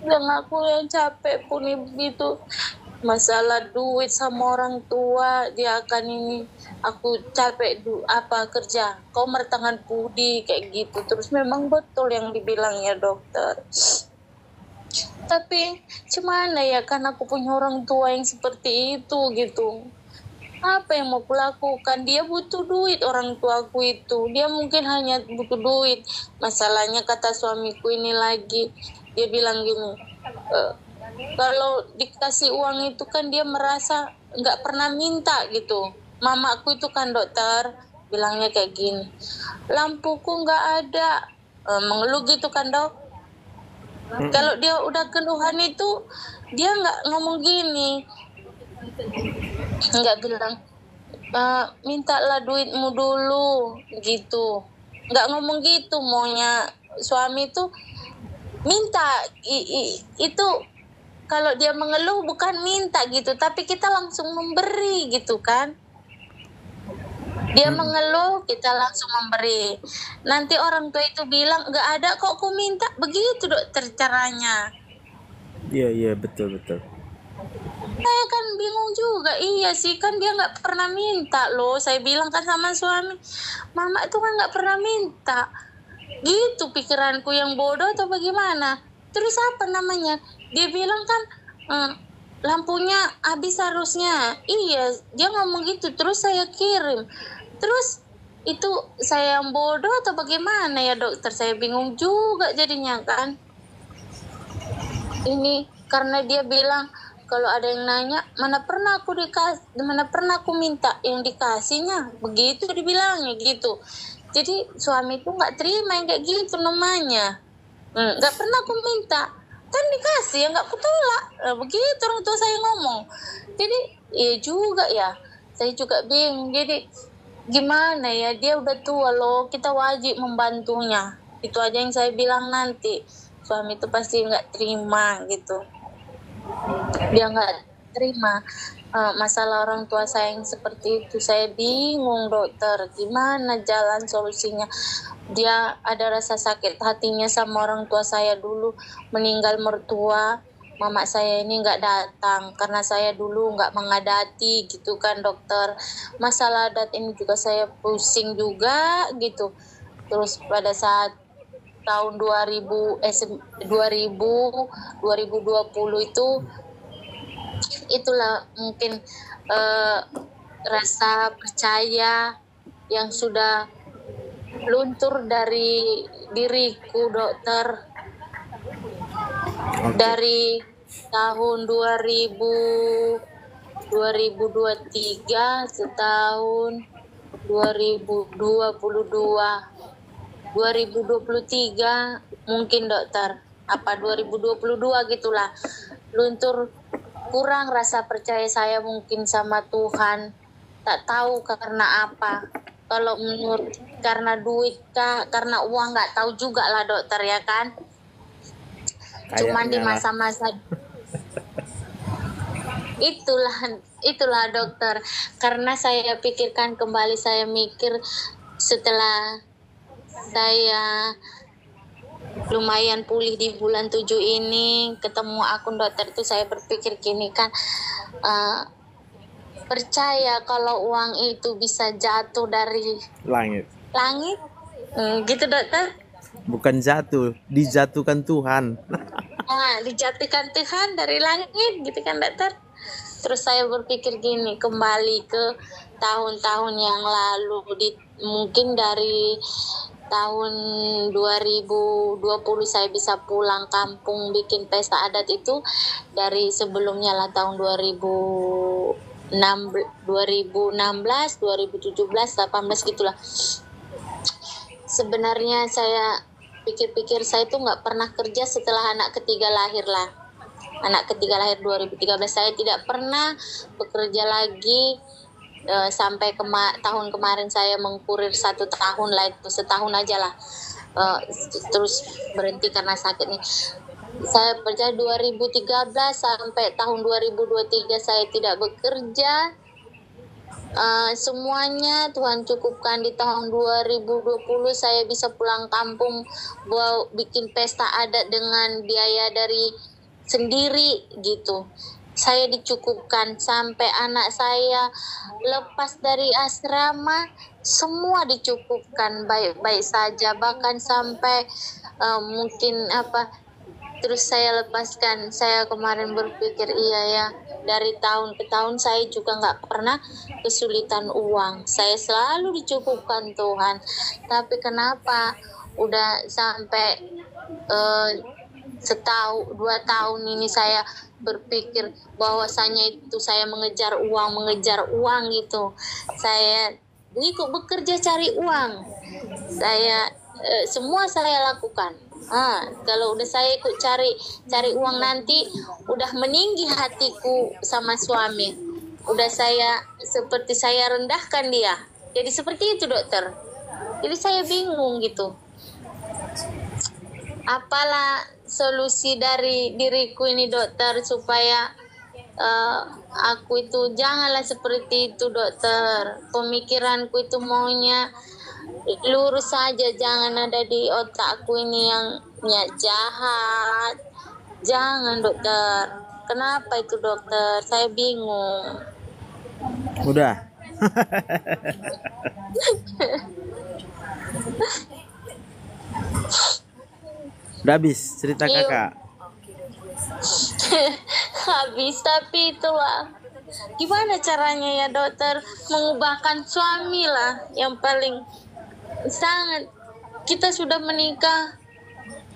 Dan aku yang capek pun begitu, masalah duit sama orang tua dia akan ini, aku capek kerja, kau mertangan budi kayak gitu. Terus memang betul yang dibilangnya dokter, tapi gimana ya, kan aku punya orang tua yang seperti itu gitu. Apa yang mau kulakukan? Dia butuh duit, orang tuaku itu, dia mungkin hanya butuh duit. Masalahnya kata suamiku ini lagi, dia bilang gini, kalau dikasih uang itu kan dia merasa nggak pernah minta gitu. Mamaku itu kan dokter bilangnya kayak gini, lampuku nggak ada, mengeluh gitu kan dok. Kalau dia udah keluhan itu dia nggak ngomong gini, nggak bilang mintalah duitmu dulu gitu, nggak ngomong gitu. Maunya suami itu minta itu, kalau dia mengeluh bukan minta gitu, tapi kita langsung memberi gitu kan. Dia mengeluh, kita langsung memberi. Nanti orang tua itu bilang nggak ada kok aku minta, begitu dokter caranya. Iya betul. Saya kan bingung juga, iya sih kan dia nggak pernah minta loh. Saya bilang kan sama suami, mama itu kan nggak pernah minta. Gitu pikiranku yang bodoh atau bagaimana. Terus apa namanya, dia bilang kan lampunya habis harusnya. Iya dia ngomong gitu, terus saya kirim. Terus itu saya yang bodoh atau bagaimana ya dokter, saya bingung juga jadinya kan. Ini karena dia bilang kalau ada yang nanya, mana pernah aku minta, yang dikasihnya begitu dibilangnya gitu. Jadi suami itu nggak terima yang kayak gitu namanya. Nggak pernah aku minta, kan dikasih ya nggak aku tolak. Begitu orang tua saya ngomong. Jadi iya juga ya, saya juga bingung. Jadi gimana ya, dia udah tua loh, kita wajib membantunya. Itu aja yang saya bilang, nanti suami itu pasti nggak terima gitu. Dia nggak terima. Masalah orang tua saya yang seperti itu, saya bingung dokter, gimana jalan solusinya. Dia ada rasa sakit hatinya sama orang tua saya dulu, meninggal mertua, mama saya ini nggak datang karena saya dulu nggak mengadati gitu kan dokter. Masalah adat ini juga saya pusing juga gitu. Terus pada saat tahun 2020 itu, itulah mungkin rasa percaya yang sudah luntur dari diriku dokter. Dari tahun 2023 setahun 2023 mungkin dokter, apa 2022 gitulah, luntur, kurang rasa percaya saya mungkin sama Tuhan. Tak tahu karena apa, kalau menurut karena duit kah, karena uang, nggak tahu juga lah dokter ya kan. Cuman di masa-masa itulah dokter, karena saya pikirkan kembali, saya mikir setelah saya lumayan pulih di bulan 7 ini, ketemu akun dokter itu, saya berpikir gini kan, percaya kalau uang itu bisa jatuh dari langit, gitu dokter. Bukan jatuh, dijatuhkan Tuhan. Dijatuhkan Tuhan dari langit gitu kan dokter. Terus saya berpikir gini, kembali ke tahun-tahun yang lalu, mungkin dari tahun 2020 saya bisa pulang kampung bikin pesta adat itu dari sebelumnya lah, tahun 2016, 2017, 18 gitulah. Sebenarnya saya pikir-pikir, saya tuh nggak pernah kerja setelah anak ketiga lahir lah. Anak ketiga lahir 2013, saya tidak pernah bekerja lagi sampai tahun kemarin saya mengkurir 1 tahun lah, itu setahun aja lah. Terus berhenti karena sakit nih. Saya kerja 2013 sampai tahun 2023 saya tidak bekerja. Semuanya Tuhan cukupkan. Di tahun 2020 saya bisa pulang kampung, bikin pesta adat dengan biaya dari sendiri gitu. Saya dicukupkan sampai anak saya lepas dari asrama, semua dicukupkan baik-baik saja, bahkan sampai mungkin terus saya lepaskan. Saya kemarin berpikir, iya ya, dari tahun ke tahun saya juga nggak pernah kesulitan uang, saya selalu dicukupkan Tuhan. Tapi kenapa udah sampai 1-2 tahun ini saya berpikir bahwasanya itu saya mengejar uang gitu. Saya ikut bekerja cari uang. Saya semua saya lakukan. Kalau udah saya ikut cari uang, nanti udah meninggi hatiku sama suami. Udah seperti saya rendahkan dia. Jadi seperti itu, dokter. Jadi saya bingung gitu. Apalah solusi dari diriku ini, dokter, supaya aku itu janganlah seperti itu, dokter. Pemikiranku itu maunya lurus saja, jangan ada di otakku ini yang niat jahat. Jangan, dokter. Kenapa itu, dokter? Saya bingung. Udah. Udah habis cerita kakak. Habis, tapi itulah gimana caranya ya, dokter, mengubahkan suami lah yang paling sangat. Kita sudah menikah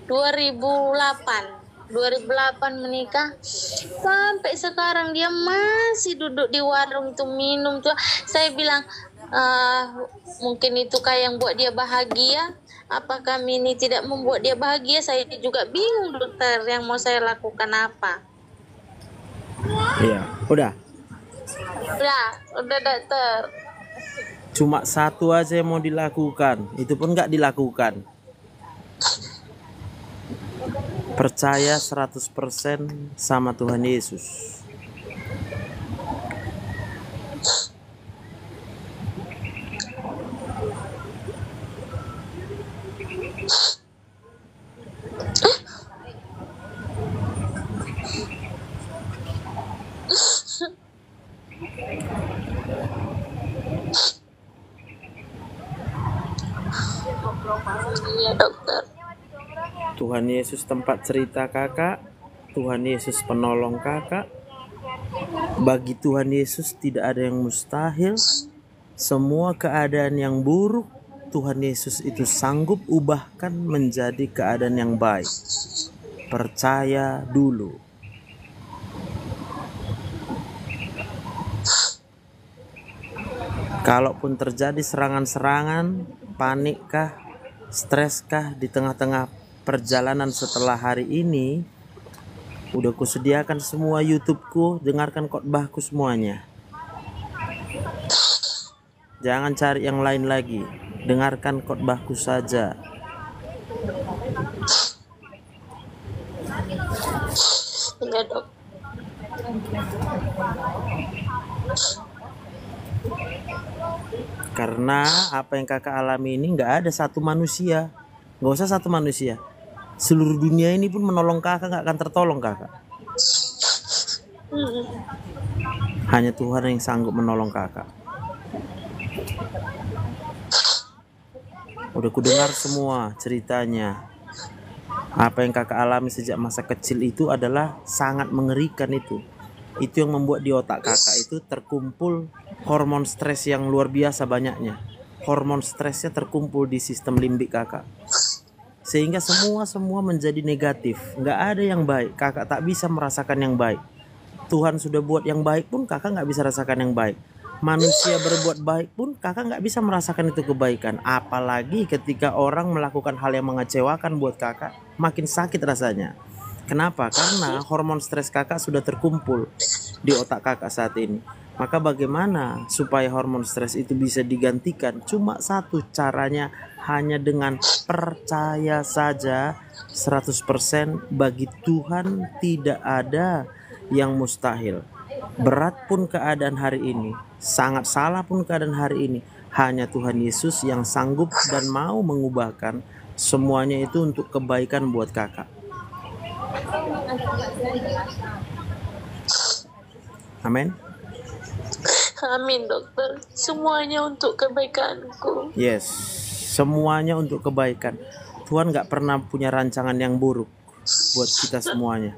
2008 menikah, sampai sekarang dia masih duduk di warung tuh minum tuh. Saya bilang, mungkin itu kayak yang buat dia bahagia. Apakah ini tidak membuat dia bahagia? Saya juga bingung, dokter, yang mau saya lakukan apa. Iya, udah, dokter. cuma satu aja yang mau dilakukan, itu pun nggak dilakukan. Percaya 100% sama Tuhan Yesus. Iya, dokter. Tuhan Yesus tempat cerita kakak, Tuhan Yesus penolong kakak. Bagi Tuhan Yesus tidak ada yang mustahil. Semua keadaan yang buruk, Tuhan Yesus itu sanggup ubahkan menjadi keadaan yang baik. Percaya dulu. Kalaupun terjadi serangan-serangan, panikkah, streskah di tengah-tengah perjalanan setelah hari ini, udah kusediakan semua YouTubeku, dengarkan khotbahku semuanya. Jangan cari yang lain lagi, dengarkan khotbahku saja. Iya, dok. Karena apa yang kakak alami ini nggak ada satu manusia, nggak usah satu manusia, seluruh dunia ini pun menolong kakak nggak akan tertolong kakak. Hanya Tuhan yang sanggup menolong kakak. Udah kudengar semua ceritanya. Apa yang kakak alami sejak masa kecil itu adalah sangat mengerikan itu. Itu yang membuat di otak kakak itu terkumpul hormon stres yang luar biasa banyaknya. Hormon stresnya terkumpul di sistem limbik kakak, sehingga semua menjadi negatif. Nggak ada yang baik, kakak tak bisa merasakan yang baik. Tuhan sudah buat yang baik pun kakak nggak bisa rasakan yang baik. Manusia berbuat baik pun kakak nggak bisa merasakan itu kebaikan. Apalagi ketika orang melakukan hal yang mengecewakan buat kakak, makin sakit rasanya. Kenapa? Karena hormon stres kakak sudah terkumpul di otak kakak saat ini. Maka bagaimana supaya hormon stres itu bisa digantikan? Cuma satu caranya, hanya dengan percaya saja 100%. Bagi Tuhan tidak ada yang mustahil. Berat pun keadaan hari ini, sangat salah pun keadaan hari ini, hanya Tuhan Yesus yang sanggup dan mau mengubahkan semuanya itu untuk kebaikan buat kakak. Amin. Amin dokter. Semuanya untuk kebaikanku. Yes, semuanya untuk kebaikan. Tuhan gak pernah punya rancangan yang buruk buat kita semuanya.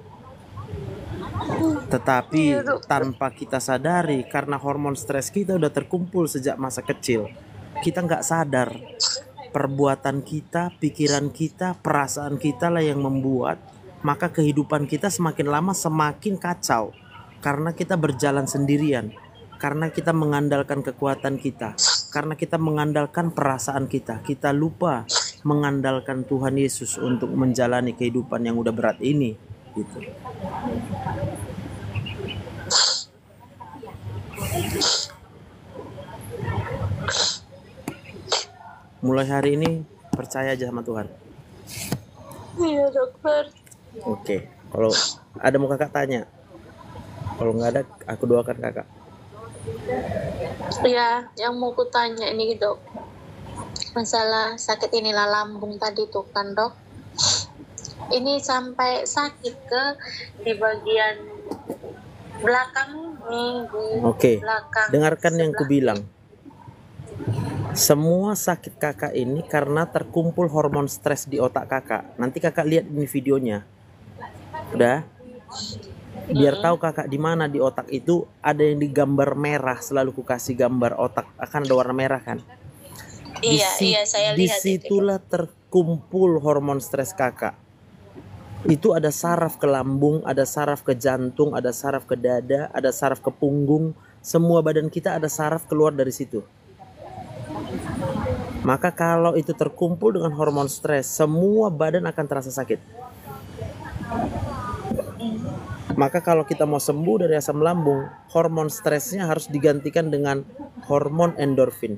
Tetapi tanpa kita sadari, karena hormon stres kita udah terkumpul sejak masa kecil, kita gak sadar. Perbuatan kita, pikiran kita, perasaan kita lah yang membuat maka kehidupan kita semakin lama semakin kacau. Karena kita berjalan sendirian, karena kita mengandalkan kekuatan kita, karena kita mengandalkan perasaan kita. Kita lupa mengandalkan Tuhan Yesus untuk menjalani kehidupan yang udah berat ini gitu. Mulai hari ini percaya aja sama Tuhan. Iya dokter. Oke, kalau ada mau kakak tanya, kalau nggak ada aku doakan kakak. Ya, yang mau ku tanya ini dok, masalah sakit inilah lambung tadi tuh kan dok. Ini sampai sakit ke di bagian belakang nih, di Oke, belakang. dengarkan yang ku bilang. Semua sakit kakak ini karena terkumpul hormon stres di otak kakak. Nanti kakak lihat ini videonya. Udah? Biar tahu kakak di mana di otak itu ada yang digambar merah. Selalu ku kasih gambar otak akan ada warna merah kan? Iya, saya lihat disitulah itu terkumpul hormon stres kakak. Itu ada saraf ke lambung, ada saraf ke jantung, ada saraf ke dada, ada saraf ke punggung. Semua badan kita ada saraf keluar dari situ. Maka kalau itu terkumpul dengan hormon stres, semua badan akan terasa sakit. Maka kalau kita mau sembuh dari asam lambung, hormon stresnya harus digantikan dengan hormon endorfin.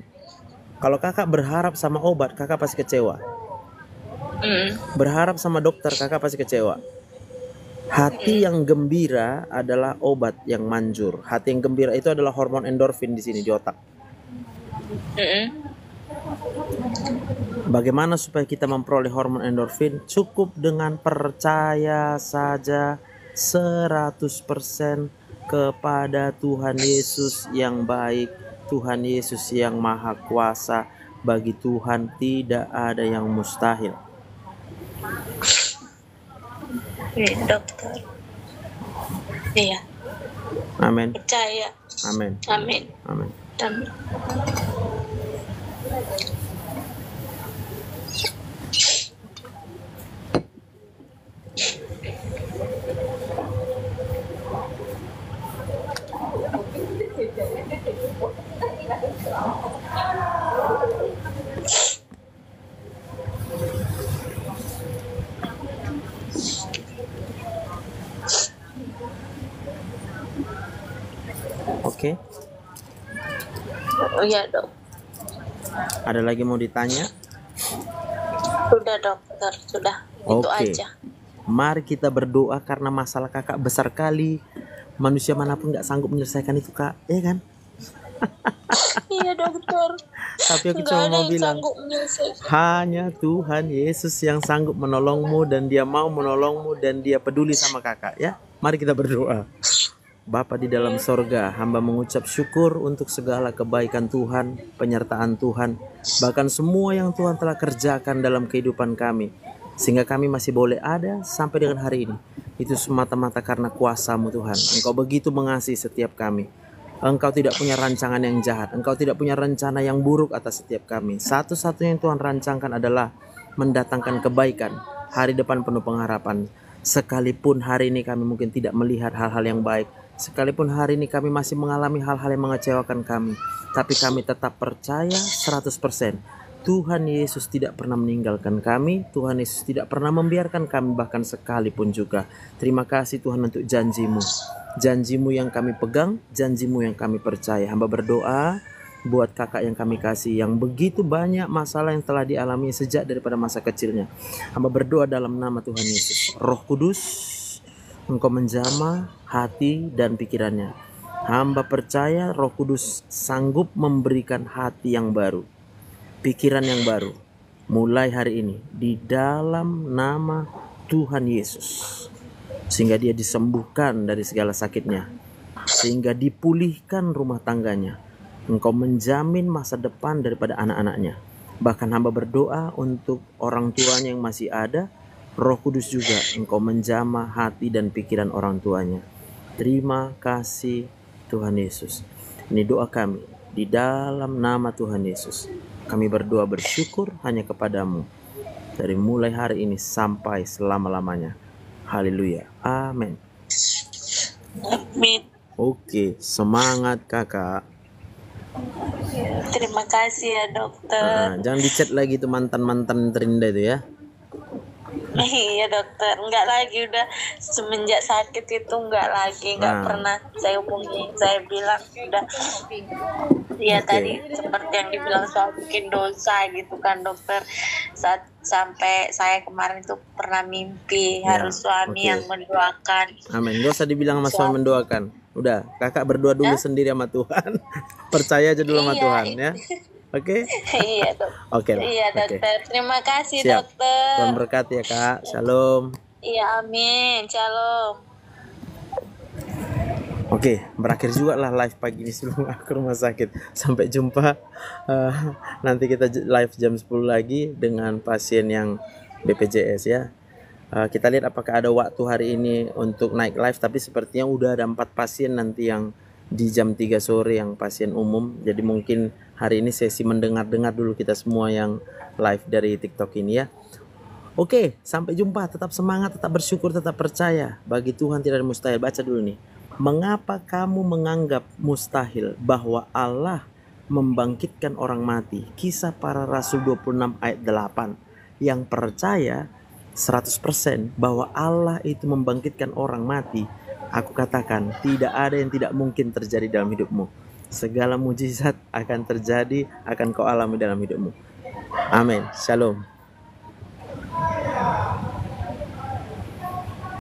Kalau kakak berharap sama obat, kakak pasti kecewa. Berharap sama dokter, kakak pasti kecewa. Hati yang gembira adalah obat yang manjur. Hati yang gembira itu adalah hormon endorfin di sini di otak. Bagaimana supaya kita memperoleh hormon endorfin? Cukup dengan percaya saja 100% kepada Tuhan Yesus yang baik, Tuhan Yesus yang maha kuasa. Bagi Tuhan tidak ada yang mustahil. Dokter. Iya. Amin. Percaya. Amin. Amin. Amin. Amin. Oke. Oh iya dok. Ada lagi mau ditanya? Sudah dokter, sudah. Itu Oke. aja. Mari kita berdoa karena masalah kakak besar kali. Manusia manapun gak sanggup menyelesaikan itu kak, ya kan? Iya dokter. Tapi aku Nggak cuma ada mau yang bilang, sanggup menyelesaikan. hanya Tuhan Yesus yang sanggup menolongmu dan Dia mau menolongmu dan Dia peduli sama kakak ya. Mari kita berdoa. Bapa di dalam sorga, hamba mengucap syukur untuk segala kebaikan Tuhan, penyertaan Tuhan, bahkan semua yang Tuhan telah kerjakan dalam kehidupan kami. sehingga kami masih boleh ada sampai dengan hari ini. Itu semata-mata karena kuasa-Mu Tuhan. Engkau begitu mengasihi setiap kami. Engkau tidak punya rancangan yang jahat. Engkau tidak punya rencana yang buruk atas setiap kami. Satu-satunya yang Tuhan rancangkan adalah mendatangkan kebaikan, hari depan penuh pengharapan. Sekalipun hari ini kami mungkin tidak melihat hal-hal yang baik, sekalipun hari ini kami masih mengalami hal-hal yang mengecewakan kami, tapi kami tetap percaya 100%. Tuhan Yesus tidak pernah meninggalkan kami. Tuhan Yesus tidak pernah membiarkan kami bahkan sekalipun juga. Terima kasih Tuhan untuk janji-Mu. Janji-Mu yang kami pegang, janji-Mu yang kami percaya. Hamba berdoa buat kakak yang kami kasih, yang begitu banyak masalah yang telah dialami sejak daripada masa kecilnya. Hamba berdoa dalam nama Tuhan Yesus. Roh Kudus, Engkau menjamah hati dan pikirannya. Hamba percaya Roh Kudus sanggup memberikan hati yang baru, pikiran yang baru, mulai hari ini di dalam nama Tuhan Yesus, sehingga dia disembuhkan dari segala sakitnya, sehingga dipulihkan rumah tangganya. Engkau menjamin masa depan daripada anak-anaknya. Bahkan hamba berdoa untuk orang tuanya yang masih ada. Roh Kudus juga Engkau menjamah hati dan pikiran orang tuanya. Terima kasih Tuhan Yesus. Ini doa kami di dalam nama Tuhan Yesus. Kami berdoa bersyukur hanya kepadamu, dari mulai hari ini sampai selama-lamanya. Haleluya. Amin. Amin. Oke, semangat kakak. Terima kasih ya dokter. Jangan dicat lagi tuh mantan-mantan terindah itu ya. Iya dokter, enggak lagi, udah semenjak sakit itu enggak lagi, enggak pernah saya hubungi. Saya bilang udah, ya tadi seperti yang dibilang soal bikin dosa gitu kan dokter. Sampai saya kemarin itu pernah mimpi harus suami yang mendoakan. Amin. Gak usah dibilang sama suami mendoakan. Udah, kakak berdoa dulu sendiri sama Tuhan. Percaya aja dulu sama Tuhan ya. Oke? Iya dok. Oke lah. Iya dokter. Terima kasih Siap. dokter. Tuhan berkati ya kak. Shalom. Iya amin. Shalom. Oke, berakhir juga lah live pagi ini sebelum aku ke rumah sakit. Sampai jumpa. Nanti kita live jam 10 lagi dengan pasien yang BPJS ya. Kita lihat apakah ada waktu hari ini untuk naik live. Tapi sepertinya udah ada 4 pasien nanti yang di jam 3 sore yang pasien umum. Jadi mungkin hari ini sesi mendengar-dengar dulu kita semua yang live dari TikTok ini ya. Oke, sampai jumpa. Tetap semangat, tetap bersyukur, tetap percaya. Bagi Tuhan tidak ada mustahil. Baca dulu nih. Mengapa kamu menganggap mustahil bahwa Allah membangkitkan orang mati? Kisah Para Rasul 26 ayat 8. Yang percaya 100% bahwa Allah itu membangkitkan orang mati, aku katakan tidak ada yang tidak mungkin terjadi dalam hidupmu. Segala mujizat akan terjadi, akan kau alami dalam hidupmu. Amin. Shalom.